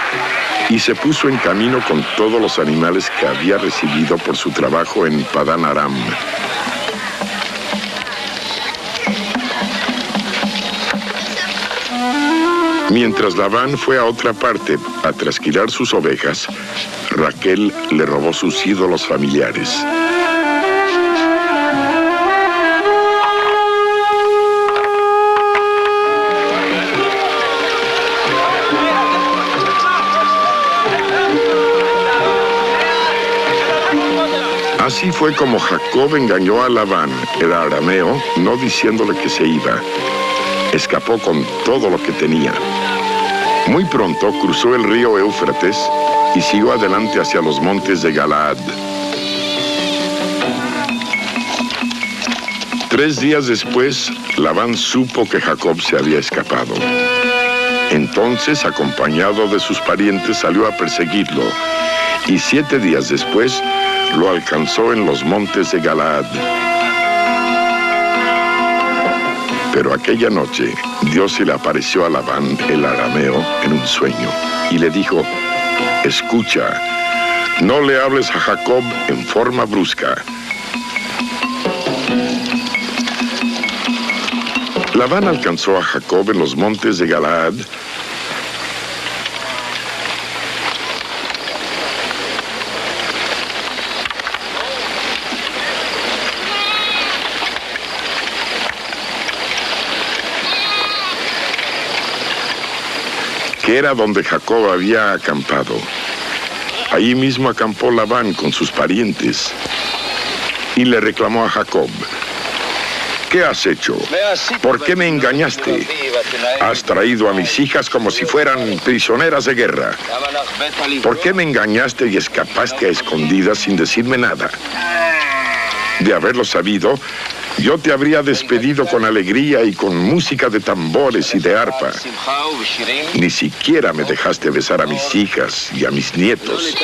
Speaker 1: y se puso en camino con todos los animales que había recibido por su trabajo en Padán Aram. Mientras Labán fue a otra parte a trasquilar sus ovejas, Raquel le robó sus ídolos familiares. Así fue como Jacob engañó a Labán, el arameo, no diciéndole que se iba. Escapó con todo lo que tenía. Muy pronto cruzó el río Éufrates y siguió adelante hacia los montes de Galaad. 3 días después, Labán supo que Jacob se había escapado. Entonces, acompañado de sus parientes, salió a perseguirlo, y 7 días después, lo alcanzó en los montes de Galaad. Pero aquella noche, Dios se le apareció a Labán, el arameo, en un sueño, y le dijo, escucha, no le hables a Jacob en forma brusca. Labán alcanzó a Jacob en los montes de Galaad, que era donde Jacob había acampado. Allí mismo acampó Labán con sus parientes y le reclamó a Jacob, ¿qué has hecho? ¿Por qué me engañaste? Has traído a mis hijas como si fueran prisioneras de guerra. ¿Por qué me engañaste y escapaste a escondidas sin decirme nada? De haberlo sabido, yo te habría despedido con alegría y con música de tambores y de arpa. Ni siquiera me dejaste besar a mis hijas y a mis nietos.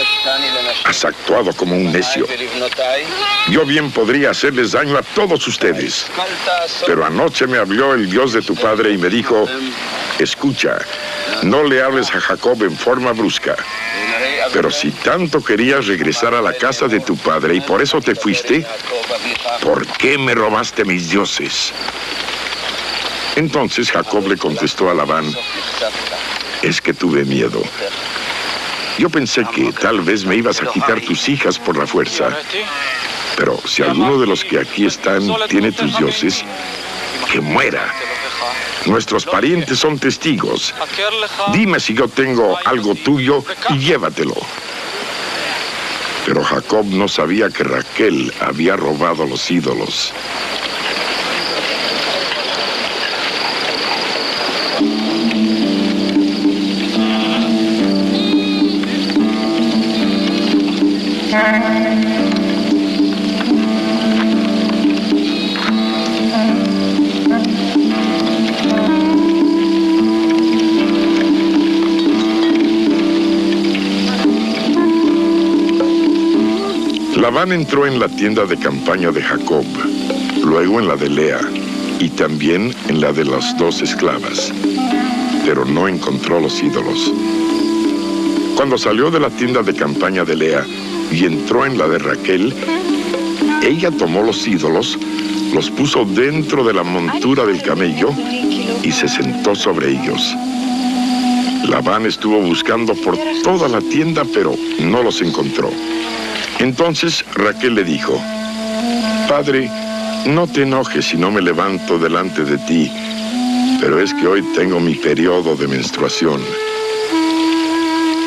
Speaker 1: Has actuado como un necio. Yo bien podría hacerles daño a todos ustedes. Pero anoche me habló el Dios de tu padre y me dijo, escucha, no le hables a Jacob en forma brusca. Pero si tanto querías regresar a la casa de tu padre y por eso te fuiste, ¿por qué me robaste mis dioses? Entonces Jacob le contestó a Labán, es que tuve miedo. Yo pensé que tal vez me ibas a quitar tus hijas por la fuerza. Pero si alguno de los que aquí están tiene tus dioses, que muera. Nuestros parientes son testigos. Dime si yo tengo algo tuyo y llévatelo. Pero Jacob no sabía que Raquel había robado los ídolos. Labán entró en la tienda de campaña de Jacob, luego en la de Lea, y también en la de las 2 esclavas, pero no encontró los ídolos. Cuando salió de la tienda de campaña de Lea y entró en la de Raquel, ella tomó los ídolos, los puso dentro de la montura del camello y se sentó sobre ellos. Labán estuvo buscando por toda la tienda, pero no los encontró. Entonces Raquel le dijo: «Padre, no te enojes si no me levanto delante de ti, pero es que hoy tengo mi periodo de menstruación».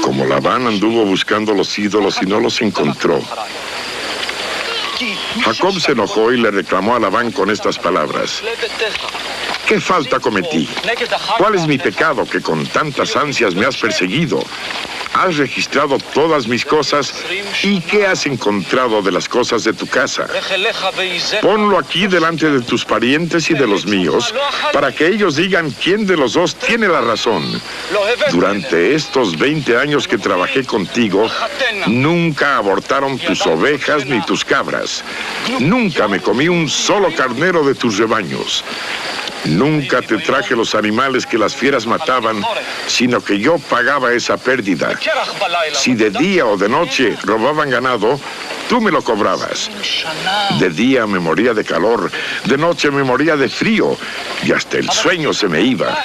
Speaker 1: Como Labán anduvo buscando los ídolos y no los encontró, Jacob se enojó y le reclamó a Labán con estas palabras: «¿Qué falta cometí? ¿Cuál es mi pecado que con tantas ansias me has perseguido? Has registrado todas mis cosas, ¿y qué has encontrado de las cosas de tu casa? Ponlo aquí delante de tus parientes y de los míos, para que ellos digan quién de los dos tiene la razón. Durante estos 20 años que trabajé contigo, nunca abortaron tus ovejas ni tus cabras. Nunca me comí un solo carnero de tus rebaños. Nunca te traje los animales que las fieras mataban, sino que yo pagaba esa pérdida. Si de día o de noche robaban ganado, tú me lo cobrabas. De día me moría de calor, de noche me moría de frío, y hasta el sueño se me iba.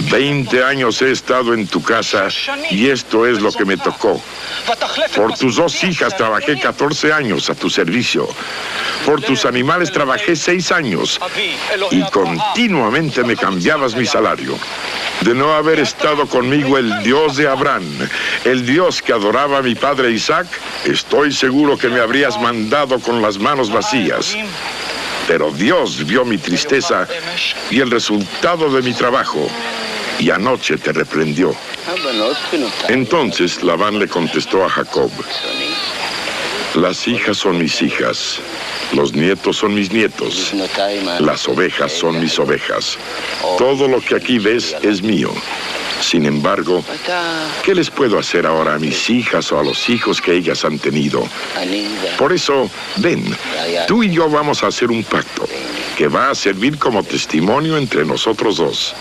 Speaker 1: 20 años he estado en tu casa, y esto es lo que me tocó. Por tus 2 hijas trabajé 14 años a tu servicio. Por tus animales trabajé 6 años, y continuamente me cambiabas mi salario. De no haber estado conmigo el Dios de Abraham, el Dios que adoraba a mi padre Isaac, estoy seguro que me habrías mandado con las manos vacías. Pero Dios vio mi tristeza y el resultado de mi trabajo, y anoche te reprendió». Entonces Labán le contestó a Jacob: «Las hijas son mis hijas, los nietos son mis nietos, las ovejas son mis ovejas. Todo lo que aquí ves es mío. Sin embargo, ¿qué les puedo hacer ahora a mis hijas o a los hijos que ellas han tenido? Por eso, ven, tú y yo vamos a hacer un pacto que va a servir como testimonio entre nosotros dos».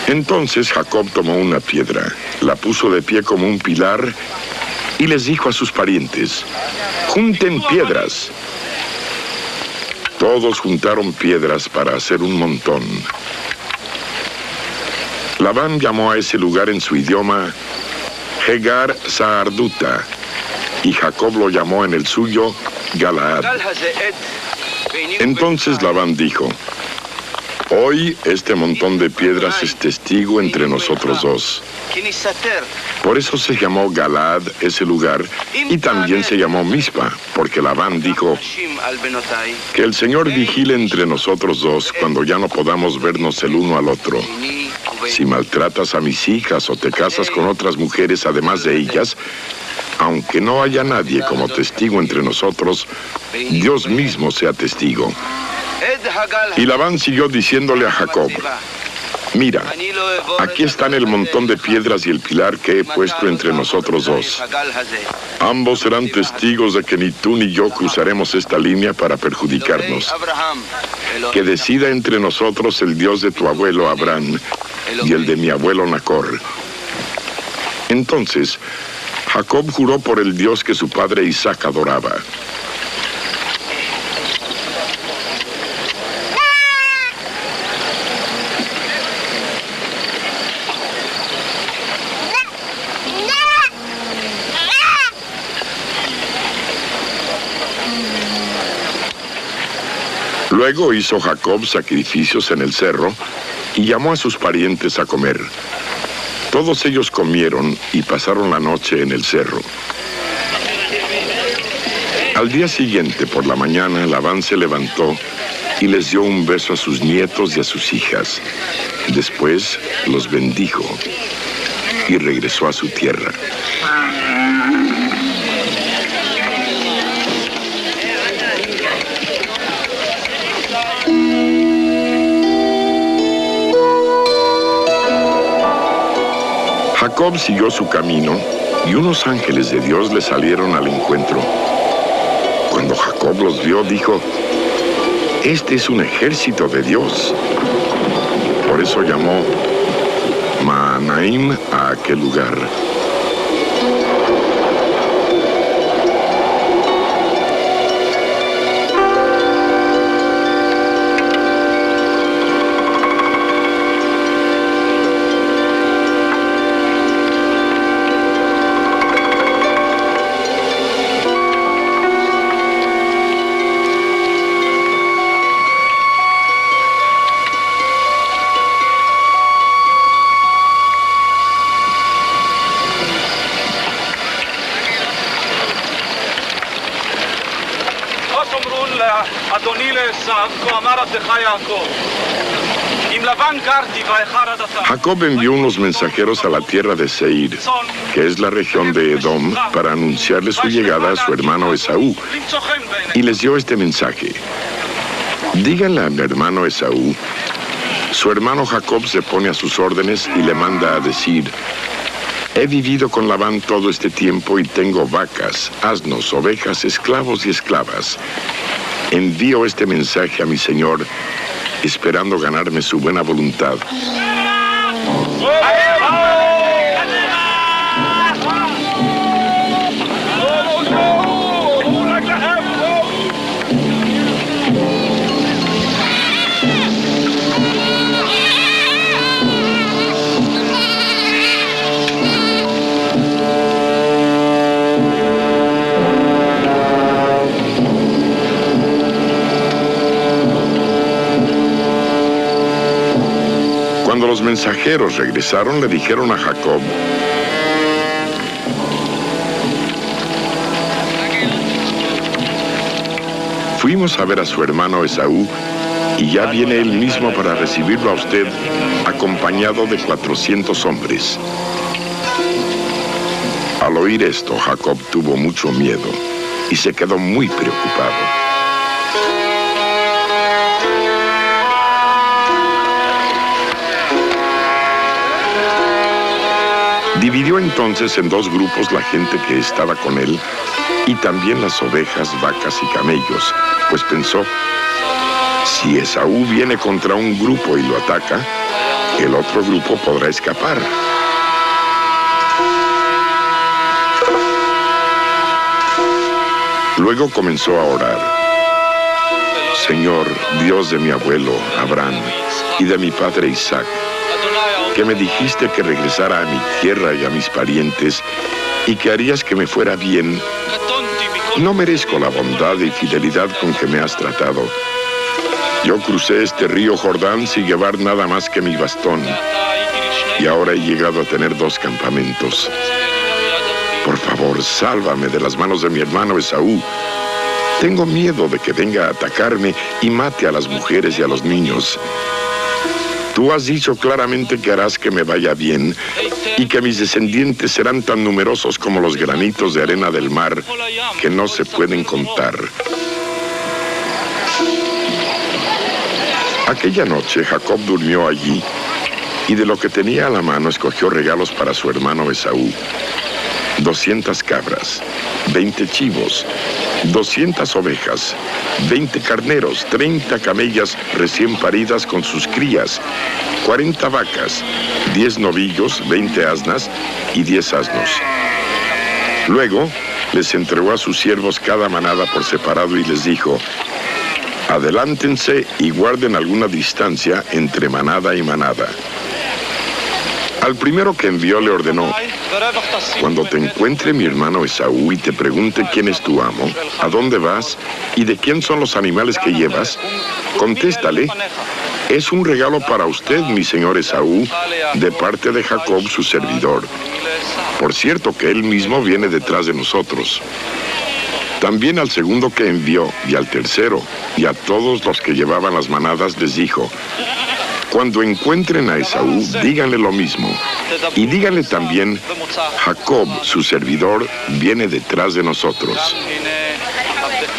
Speaker 1: Entonces Jacob tomó una piedra, la puso de pie como un pilar y les dijo a sus parientes: «Junten piedras». Todos juntaron piedras para hacer un montón. Labán llamó a ese lugar en su idioma Hegar Saarduta, y Jacob lo llamó en el suyo Galaad. Entonces Labán dijo: «Hoy este montón de piedras es testigo entre nosotros dos». Por eso se llamó Galaad ese lugar, y también se llamó Mizpa, porque Labán dijo: «Que el Señor vigile entre nosotros dos cuando ya no podamos vernos el uno al otro. Si maltratas a mis hijas o te casas con otras mujeres además de ellas, aunque no haya nadie como testigo entre nosotros, Dios mismo sea testigo». Y Labán siguió diciéndole a Jacob: «Mira, aquí están el montón de piedras y el pilar que he puesto entre nosotros dos. Ambos serán testigos de que ni tú ni yo cruzaremos esta línea para perjudicarnos. Que decida entre nosotros el Dios de tu abuelo Abraham y el de mi abuelo Nacor». Entonces Jacob juró por el Dios que su padre Isaac adoraba. Luego hizo Jacob sacrificios en el cerro y llamó a sus parientes a comer. Todos ellos comieron y pasaron la noche en el cerro. Al día siguiente, por la mañana, Labán se levantó y les dio un beso a sus nietos y a sus hijas. Después los bendijo y regresó a su tierra. Jacob siguió su camino y unos ángeles de Dios le salieron al encuentro. Cuando Jacob los vio, dijo: este es un ejército de Dios. Por eso llamó Mahanaim a aquel lugar. Jacob envió unos mensajeros a la tierra de Seir, que es la región de Edom, para anunciarle su llegada a su hermano Esaú, y les dio este mensaje: díganle a mi hermano Esaú, su hermano Jacob se pone a sus órdenes y le manda a decir: he vivido con Labán todo este tiempo y tengo vacas, asnos, ovejas, esclavos y esclavas. Envío este mensaje a mi señor, esperando ganarme su buena voluntad. Cuando los mensajeros regresaron, le dijeron a Jacob: fuimos a ver a su hermano Esaú, y ya viene él mismo para recibirlo a usted, acompañado de 400 hombres. Al oír esto, Jacob tuvo mucho miedo y se quedó muy preocupado. Dividió entonces en dos grupos la gente que estaba con él y también las ovejas, vacas y camellos, pues pensó: si Esaú viene contra un grupo y lo ataca, el otro grupo podrá escapar. Luego comenzó a orar: Señor, Dios de mi abuelo Abraham y de mi padre Isaac, que me dijiste que regresara a mi tierra y a mis parientes, y que harías que me fuera bien. No merezco la bondad y fidelidad con que me has tratado. Yo crucé este río Jordán sin llevar nada más que mi bastón, y ahora he llegado a tener 2 campamentos. Por favor, sálvame de las manos de mi hermano Esaú. Tengo miedo de que venga a atacarme y mate a las mujeres y a los niños. Tú has dicho claramente que harás que me vaya bien y que mis descendientes serán tan numerosos como los granitos de arena del mar, que no se pueden contar. Aquella noche Jacob durmió allí, y de lo que tenía a la mano escogió regalos para su hermano Esaú: 200 cabras, 20 chivos, 200 ovejas, 20 carneros, 30 camellas recién paridas con sus crías, 40 vacas, 10 novillos, 20 asnas y 10 asnos. Luego les entregó a sus siervos cada manada por separado y les dijo: adelántense y guarden alguna distancia entre manada y manada. Al primero que envió le ordenó: cuando te encuentre mi hermano Esaú y te pregunte quién es tu amo, a dónde vas y de quién son los animales que llevas, contéstale: es un regalo para usted, mi señor Esaú, de parte de Jacob, su servidor. Por cierto que él mismo viene detrás de nosotros. También al segundo que envió, y al tercero, y a todos los que llevaban las manadas, les dijo: cuando encuentren a Esaú, díganle lo mismo. Y díganle también: Jacob, su servidor, viene detrás de nosotros.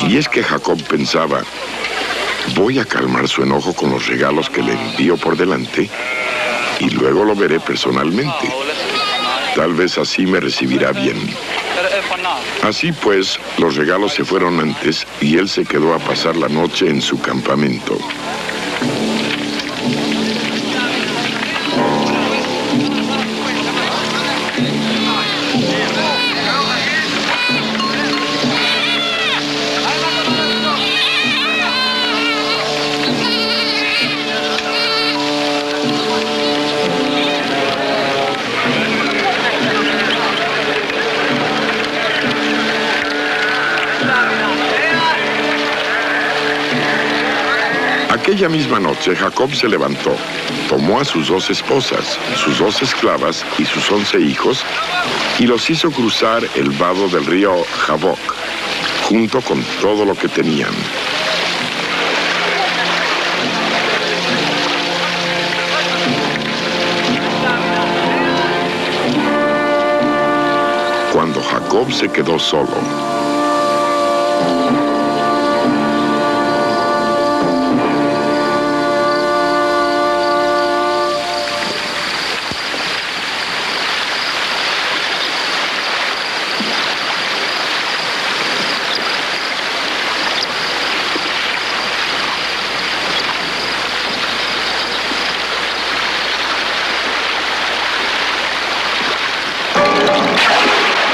Speaker 1: Y es que Jacob pensaba: voy a calmar su enojo con los regalos que le envío por delante, y luego lo veré personalmente. Tal vez así me recibirá bien. Así pues, los regalos se fueron antes y él se quedó a pasar la noche en su campamento. Aquella misma noche, Jacob se levantó, tomó a sus 2 esposas, sus 2 esclavas y sus 11 hijos, y los hizo cruzar el vado del río Jaboc, junto con todo lo que tenían. Cuando Jacob se quedó solo,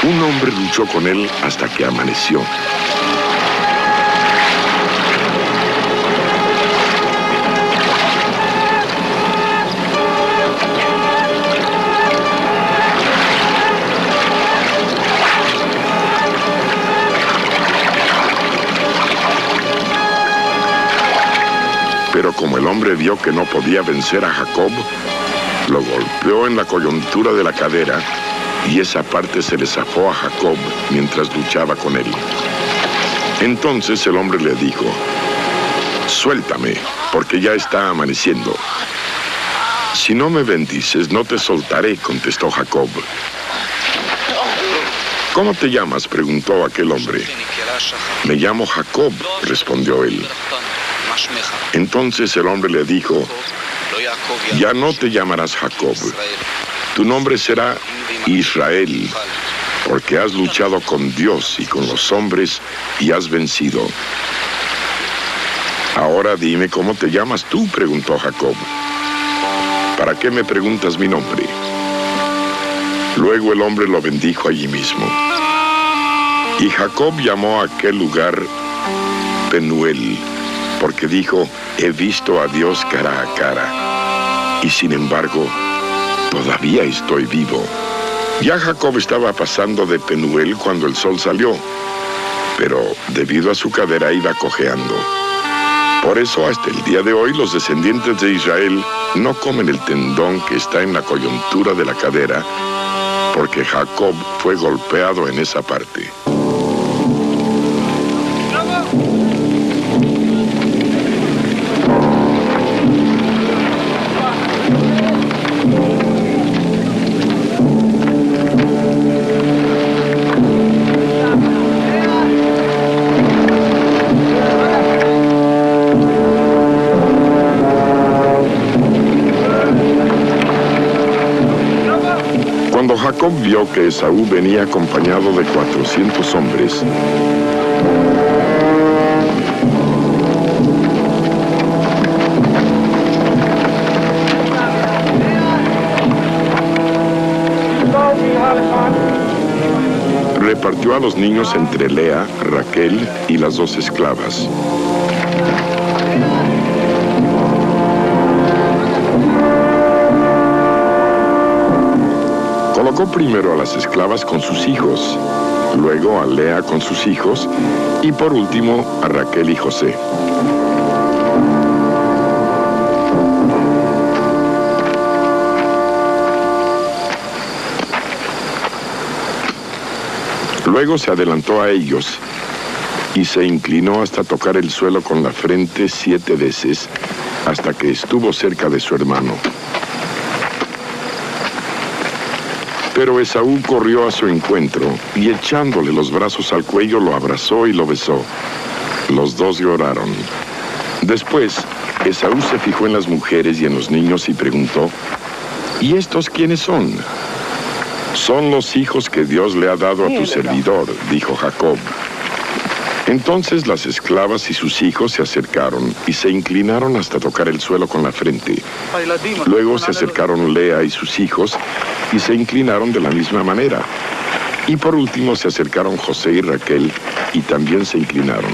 Speaker 1: un hombre luchó con él hasta que amaneció. Pero como el hombre vio que no podía vencer a Jacob, lo golpeó en la coyuntura de la cadera y esa parte se le zafó a Jacob mientras luchaba con él. Entonces el hombre le dijo: «Suéltame, porque ya está amaneciendo». «Si no me bendices, no te soltaré», contestó Jacob. «¿Cómo te llamas?», preguntó aquel hombre. «Me llamo Jacob», respondió él. Entonces el hombre le dijo: «Ya no te llamarás Jacob, tu nombre será Israel, porque has luchado con Dios y con los hombres y has vencido». «Ahora dime cómo te llamas tú», preguntó Jacob. «¿Para qué me preguntas mi nombre?». Luego el hombre lo bendijo allí mismo. Y Jacob llamó a aquel lugar Penuel, porque dijo: «He visto a Dios cara a cara, y sin embargo, todavía estoy vivo». Ya Jacob estaba pasando de Penuel cuando el sol salió, pero debido a su cadera iba cojeando. Por eso hasta el día de hoy los descendientes de Israel no comen el tendón que está en la coyuntura de la cadera, porque Jacob fue golpeado en esa parte. Cuando Jacob vio que Esaú venía acompañado de 400 hombres, repartió a los niños entre Lea, Raquel y las 2 esclavas. Colocó primero a las esclavas con sus hijos, luego a Lea con sus hijos y por último a Raquel y José. Luego se adelantó a ellos y se inclinó hasta tocar el suelo con la frente 7 veces hasta que estuvo cerca de su hermano. Pero Esaú corrió a su encuentro y echándole los brazos al cuello lo abrazó y lo besó. Los 2 lloraron. Después, Esaú se fijó en las mujeres y en los niños y preguntó: «¿Y estos quiénes son?». Son los hijos que Dios le ha dado a tu servidor, dijo Jacob. Entonces las esclavas y sus hijos se acercaron y se inclinaron hasta tocar el suelo con la frente. Luego se acercaron Lea y sus hijos y se inclinaron de la misma manera. Y por último se acercaron José y Raquel y también se inclinaron.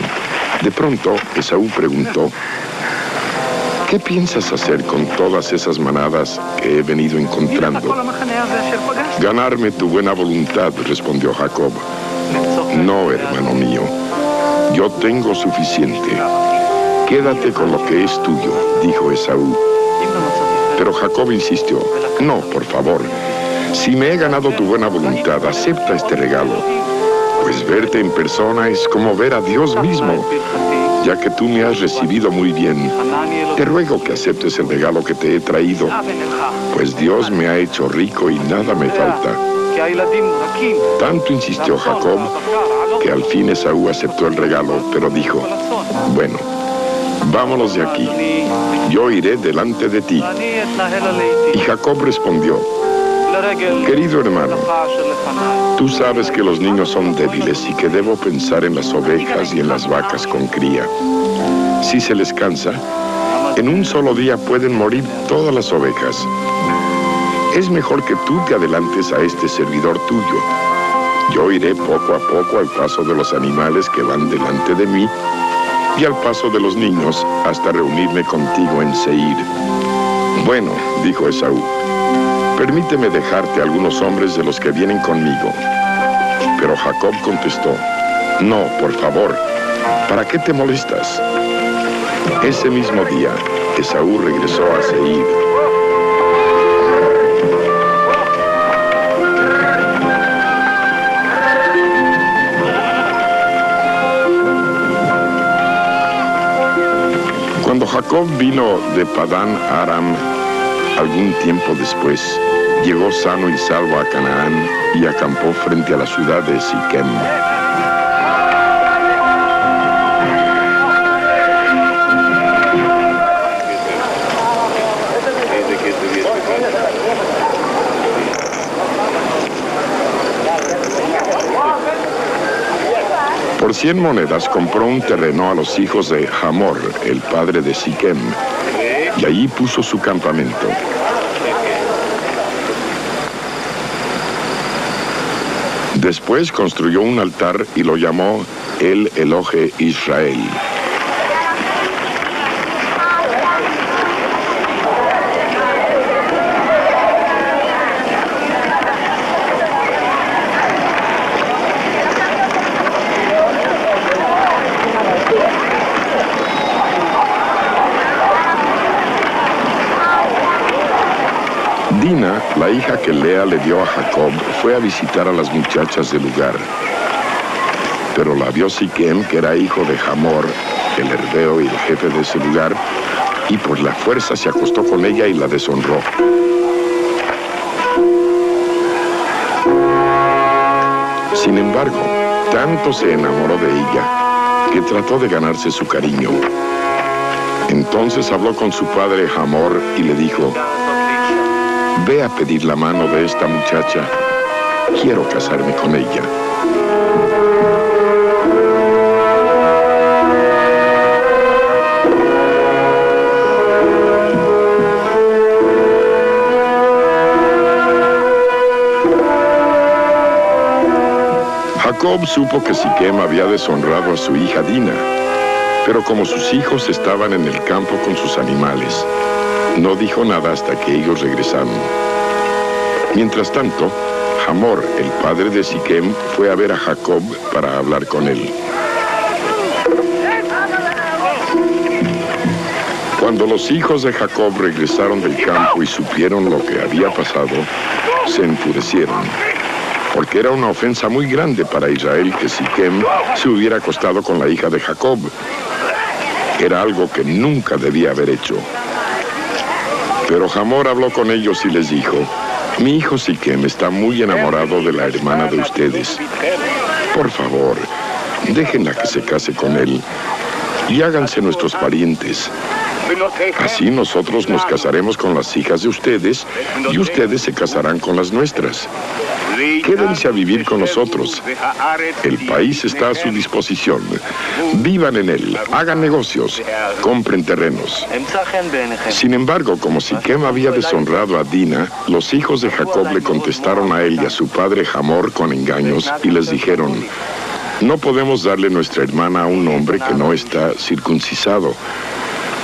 Speaker 1: De pronto, Esaú preguntó: ¿qué piensas hacer con todas esas manadas que he venido encontrando? Ganarme tu buena voluntad, respondió Jacob. No, hermano mío, yo tengo suficiente. Quédate con lo que es tuyo, dijo Esaú. Pero Jacob insistió: no, por favor, si me he ganado tu buena voluntad, acepta este regalo. Pues verte en persona es como ver a Dios mismo. Ya que tú me has recibido muy bien, te ruego que aceptes el regalo que te he traído, pues Dios me ha hecho rico y nada me falta. Tanto insistió Jacob, que al fin Esaú aceptó el regalo, pero dijo: bueno, vámonos de aquí, yo iré delante de ti. Y Jacob respondió: querido hermano, tú sabes que los niños son débiles y que debo pensar en las ovejas y en las vacas con cría. Si se les cansa, en un solo día pueden morir todas las ovejas. Es mejor que tú te adelantes a este servidor tuyo. Yo iré poco a poco al paso de los animales que van delante de mí y al paso de los niños hasta reunirme contigo en Seir. Bueno, dijo Esaú, permíteme dejarte a algunos hombres de los que vienen conmigo. Pero Jacob contestó: no, por favor, ¿para qué te molestas? Ese mismo día, Esaú regresó a Seir. Cuando Jacob vino de Padán Aram, algún tiempo después, llegó sano y salvo a Canaán y acampó frente a la ciudad de Siquem. Por 100 monedas compró un terreno a los hijos de Hamor, el padre de Siquem, y allí puso su campamento. Después construyó un altar y lo llamó El Elohe Israel. Dina, la hija que Lea le dio a Jacob, fue a visitar a las muchachas del lugar. Pero la vio Siquem, que era hijo de Hamor, el herbeo y el jefe de ese lugar, y por la fuerza se acostó con ella y la deshonró. Sin embargo, tanto se enamoró de ella, que trató de ganarse su cariño. Entonces habló con su padre Hamor y le dijo: ve a pedir la mano de esta muchacha. Quiero casarme con ella. Jacob supo que Siquem había deshonrado a su hija Dina, pero como sus hijos estaban en el campo con sus animales, no dijo nada hasta que ellos regresaron. Mientras tanto, Hamor, el padre de Siquem, fue a ver a Jacob para hablar con él. Cuando los hijos de Jacob regresaron del campo y supieron lo que había pasado, se enfurecieron, porque era una ofensa muy grande para Israel que Siquem se hubiera acostado con la hija de Jacob. Era algo que nunca debía haber hecho. Pero Hamor habló con ellos y les dijo: mi hijo Siquem está muy enamorado de la hermana de ustedes. Por favor, déjenla que se case con él y háganse nuestros parientes. Así nosotros nos casaremos con las hijas de ustedes y ustedes se casarán con las nuestras. Quédense a vivir con nosotros. El país está a su disposición. Vivan en él, hagan negocios, compren terrenos. Sin embargo, como Siquem había deshonrado a Dina, los hijos de Jacob le contestaron a él y a su padre Hamor con engaños y les dijeron: no podemos darle nuestra hermana a un hombre que no está circuncisado,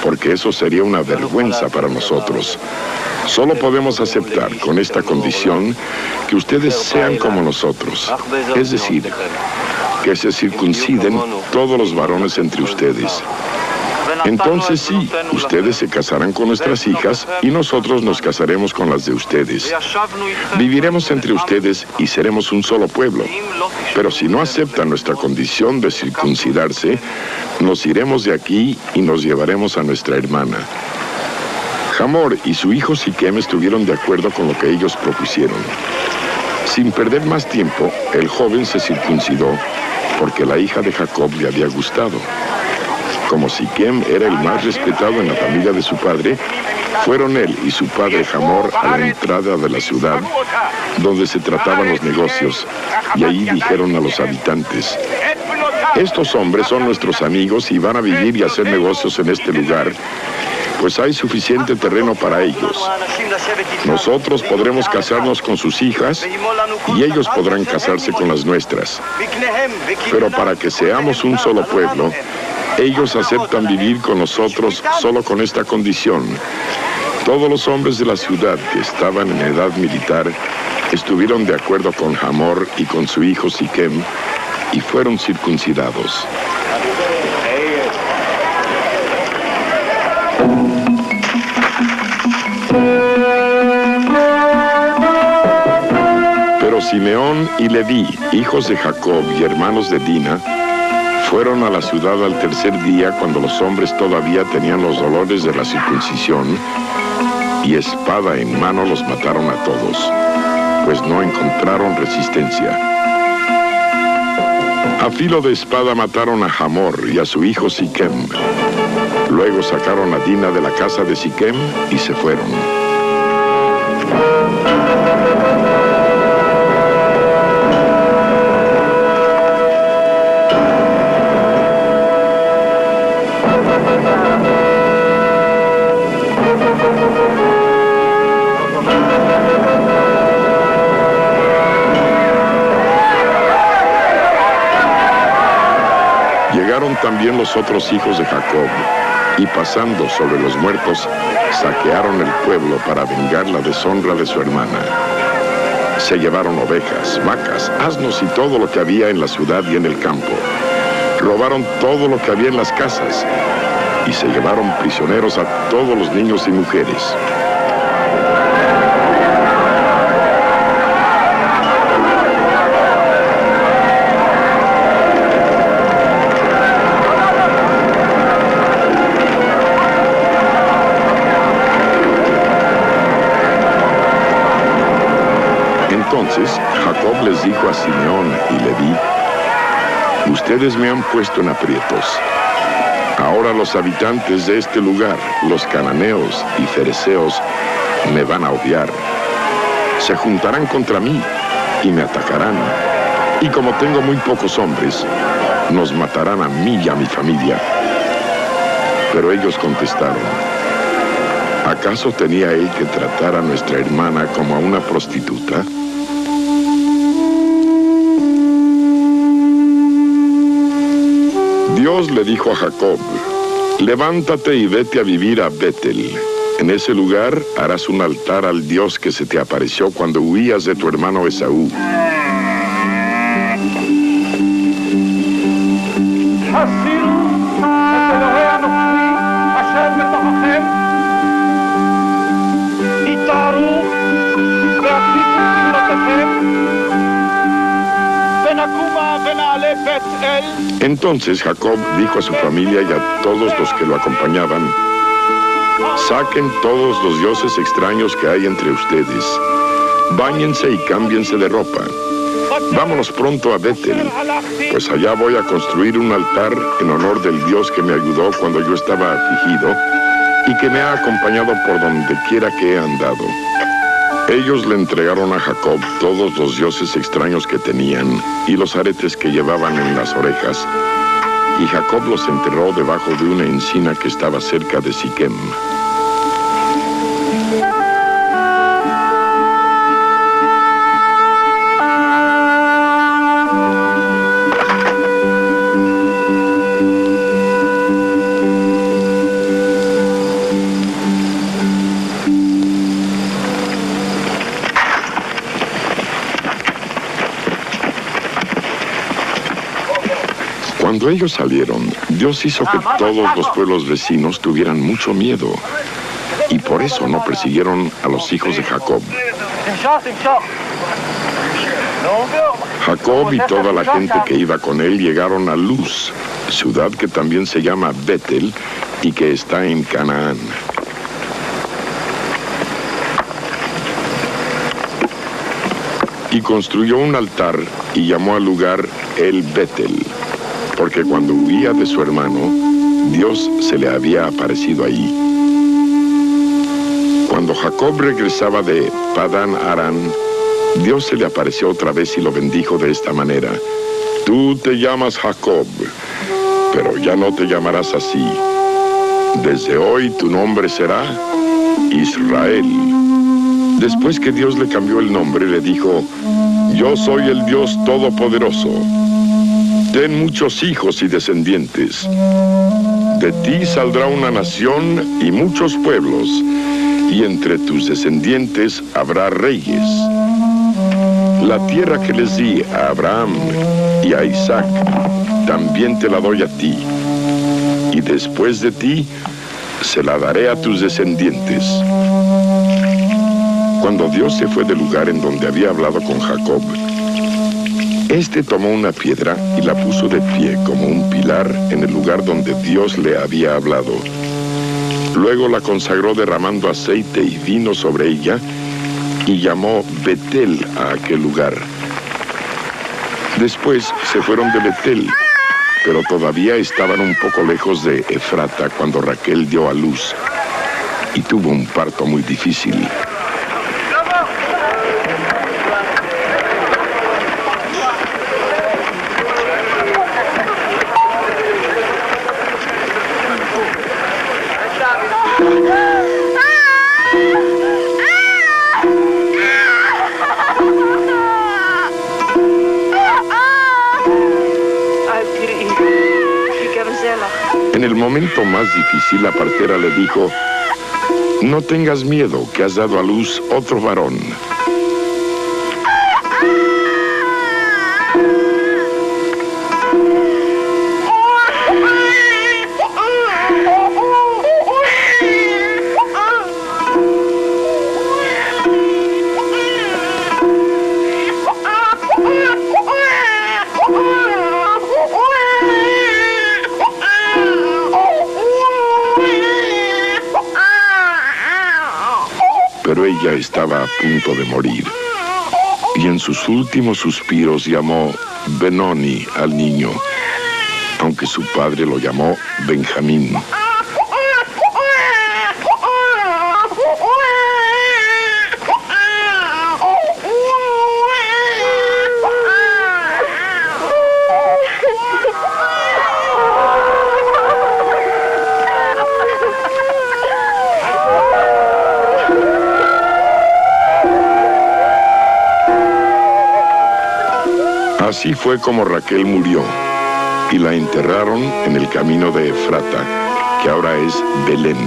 Speaker 1: porque eso sería una vergüenza para nosotros. Solo podemos aceptar con esta condición que ustedes sean como nosotros, es decir, que se circunciden todos los varones entre ustedes. Entonces sí, ustedes se casarán con nuestras hijas y nosotros nos casaremos con las de ustedes. Viviremos entre ustedes y seremos un solo pueblo. Pero si no aceptan nuestra condición de circuncidarse, nos iremos de aquí y nos llevaremos a nuestra hermana. Hamor y su hijo Siquem estuvieron de acuerdo con lo que ellos propusieron. Sin perder más tiempo, el joven se circuncidó porque la hija de Jacob le había gustado. Como Siquem era el más respetado en la familia de su padre, fueron él y su padre Hamor a la entrada de la ciudad, donde se trataban los negocios, y allí dijeron a los habitantes: estos hombres son nuestros amigos y van a vivir y hacer negocios en este lugar, pues hay suficiente terreno para ellos. Nosotros podremos casarnos con sus hijas y ellos podrán casarse con las nuestras. Pero para que seamos un solo pueblo, ellos aceptan vivir con nosotros solo con esta condición. Todos los hombres de la ciudad que estaban en edad militar estuvieron de acuerdo con Hamor y con su hijo Siquem y fueron circuncidados. Pero Simeón y Leví, hijos de Jacob y hermanos de Dina, fueron a la ciudad al tercer día, cuando los hombres todavía tenían los dolores de la circuncisión, y espada en mano los mataron a todos, pues no encontraron resistencia. A filo de espada mataron a Hamor y a su hijo Siquem. Luego sacaron a Dina de la casa de Siquem y se fueron. Llegaron también los otros hijos de Jacob, y pasando sobre los muertos, saquearon el pueblo para vengar la deshonra de su hermana. Se llevaron ovejas, vacas, asnos y todo lo que había en la ciudad y en el campo. Robaron todo lo que había en las casas, y se llevaron prisioneros a todos los niños y mujeres. Entonces Jacob les dijo a Simeón y Leví: ustedes me han puesto en aprietos. Ahora los habitantes de este lugar, los cananeos y fereceos, me van a odiar. Se juntarán contra mí y me atacarán. Y como tengo muy pocos hombres, nos matarán a mí y a mi familia. Pero ellos contestaron: ¿acaso tenía él que tratar a nuestra hermana como a una prostituta? Dios le dijo a Jacob: levántate y vete a vivir a Betel. En ese lugar harás un altar al Dios que se te apareció cuando huías de tu hermano Esaú. Entonces Jacob dijo a su familia y a todos los que lo acompañaban: saquen todos los dioses extraños que hay entre ustedes, báñense y cámbiense de ropa. Vámonos pronto a Betel, pues allá voy a construir un altar en honor del Dios que me ayudó cuando yo estaba afligido y que me ha acompañado por donde quiera que he andado. Ellos le entregaron a Jacob todos los dioses extraños que tenían y los aretes que llevaban en las orejas, y Jacob los enterró debajo de una encina que estaba cerca de Siquem. Cuando ellos salieron, Dios hizo que todos los pueblos vecinos tuvieran mucho miedo, y por eso no persiguieron a los hijos de Jacob. Jacob y toda la gente que iba con él llegaron a Luz, ciudad que también se llama Betel y que está en Canaán. Y construyó un altar y llamó al lugar El Betel, porque cuando huía de su hermano, Dios se le había aparecido ahí. Cuando Jacob regresaba de Padán Aram, Dios se le apareció otra vez y lo bendijo de esta manera: Tú te llamas Jacob, pero ya no te llamarás así. Desde hoy tu nombre será Israel. Después que Dios le cambió el nombre, le dijo: Yo soy el Dios Todopoderoso. Ten muchos hijos y descendientes. De ti saldrá una nación y muchos pueblos, y entre tus descendientes habrá reyes. La tierra que les di a Abraham y a Isaac, también te la doy a ti. Y después de ti, se la daré a tus descendientes. Cuando Dios se fue del lugar en donde había hablado con Jacob, este tomó una piedra y la puso de pie como un pilar en el lugar donde Dios le había hablado. Luego la consagró derramando aceite y vino sobre ella y llamó Betel a aquel lugar. Después se fueron de Betel, pero todavía estaban un poco lejos de Efrata cuando Raquel dio a luz y tuvo un parto muy difícil. En el momento más difícil, la partera le dijo: No tengas miedo, que has dado a luz otro varón. Pero ella estaba a punto de morir, y en sus últimos suspiros llamó Benoni al niño, aunque su padre lo llamó Benjamín. Así fue como Raquel murió, y la enterraron en el camino de Efrata, que ahora es Belén.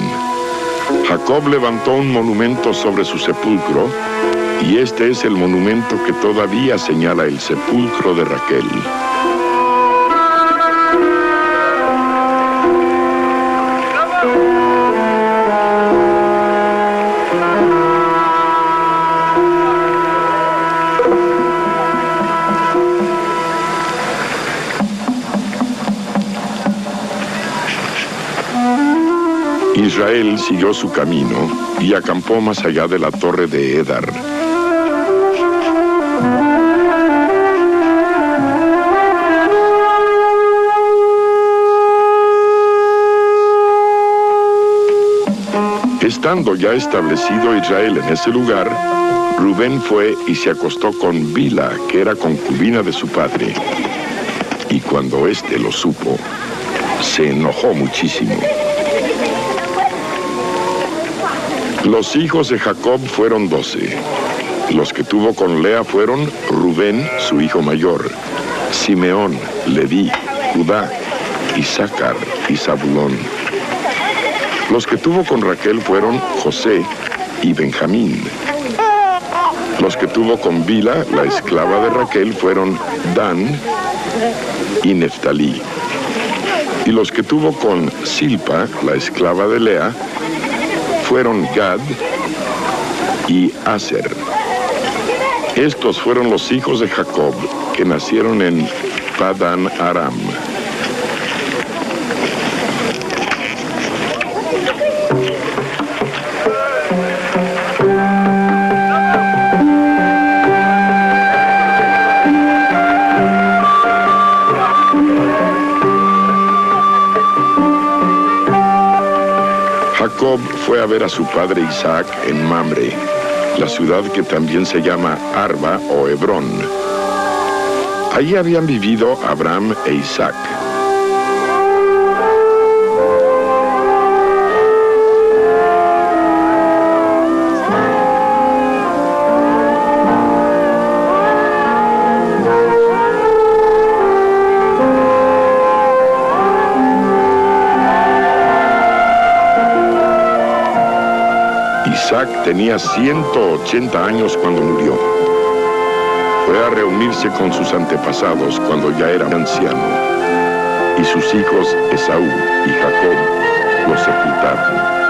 Speaker 1: Jacob levantó un monumento sobre su sepulcro, y este es el monumento que todavía señala el sepulcro de Raquel. Israel siguió su camino y acampó más allá de la torre de Edar. Estando ya establecido Israel en ese lugar, Rubén fue y se acostó con Bila, que era concubina de su padre. Y cuando éste lo supo, se enojó muchísimo. Los hijos de Jacob fueron 12. Los que tuvo con Lea fueron Rubén, su hijo mayor, Simeón, Leví, Judá, Isaacar y Zabulón. Los que tuvo con Raquel fueron José y Benjamín. Los que tuvo con Bila, la esclava de Raquel, fueron Dan y Neftalí. Y los que tuvo con Silpa, la esclava de Lea, fueron Gad y Aser. Estos fueron los hijos de Jacob, que nacieron en Padán Aram. Jacob fue a ver a su padre Isaac en Mamre, la ciudad que también se llama Arba o Hebrón. Allí habían vivido Abraham e Isaac. Isaac tenía 180 años cuando murió. Fue a reunirse con sus antepasados cuando ya era anciano, y sus hijos Esaú y Jacob lo sepultaron.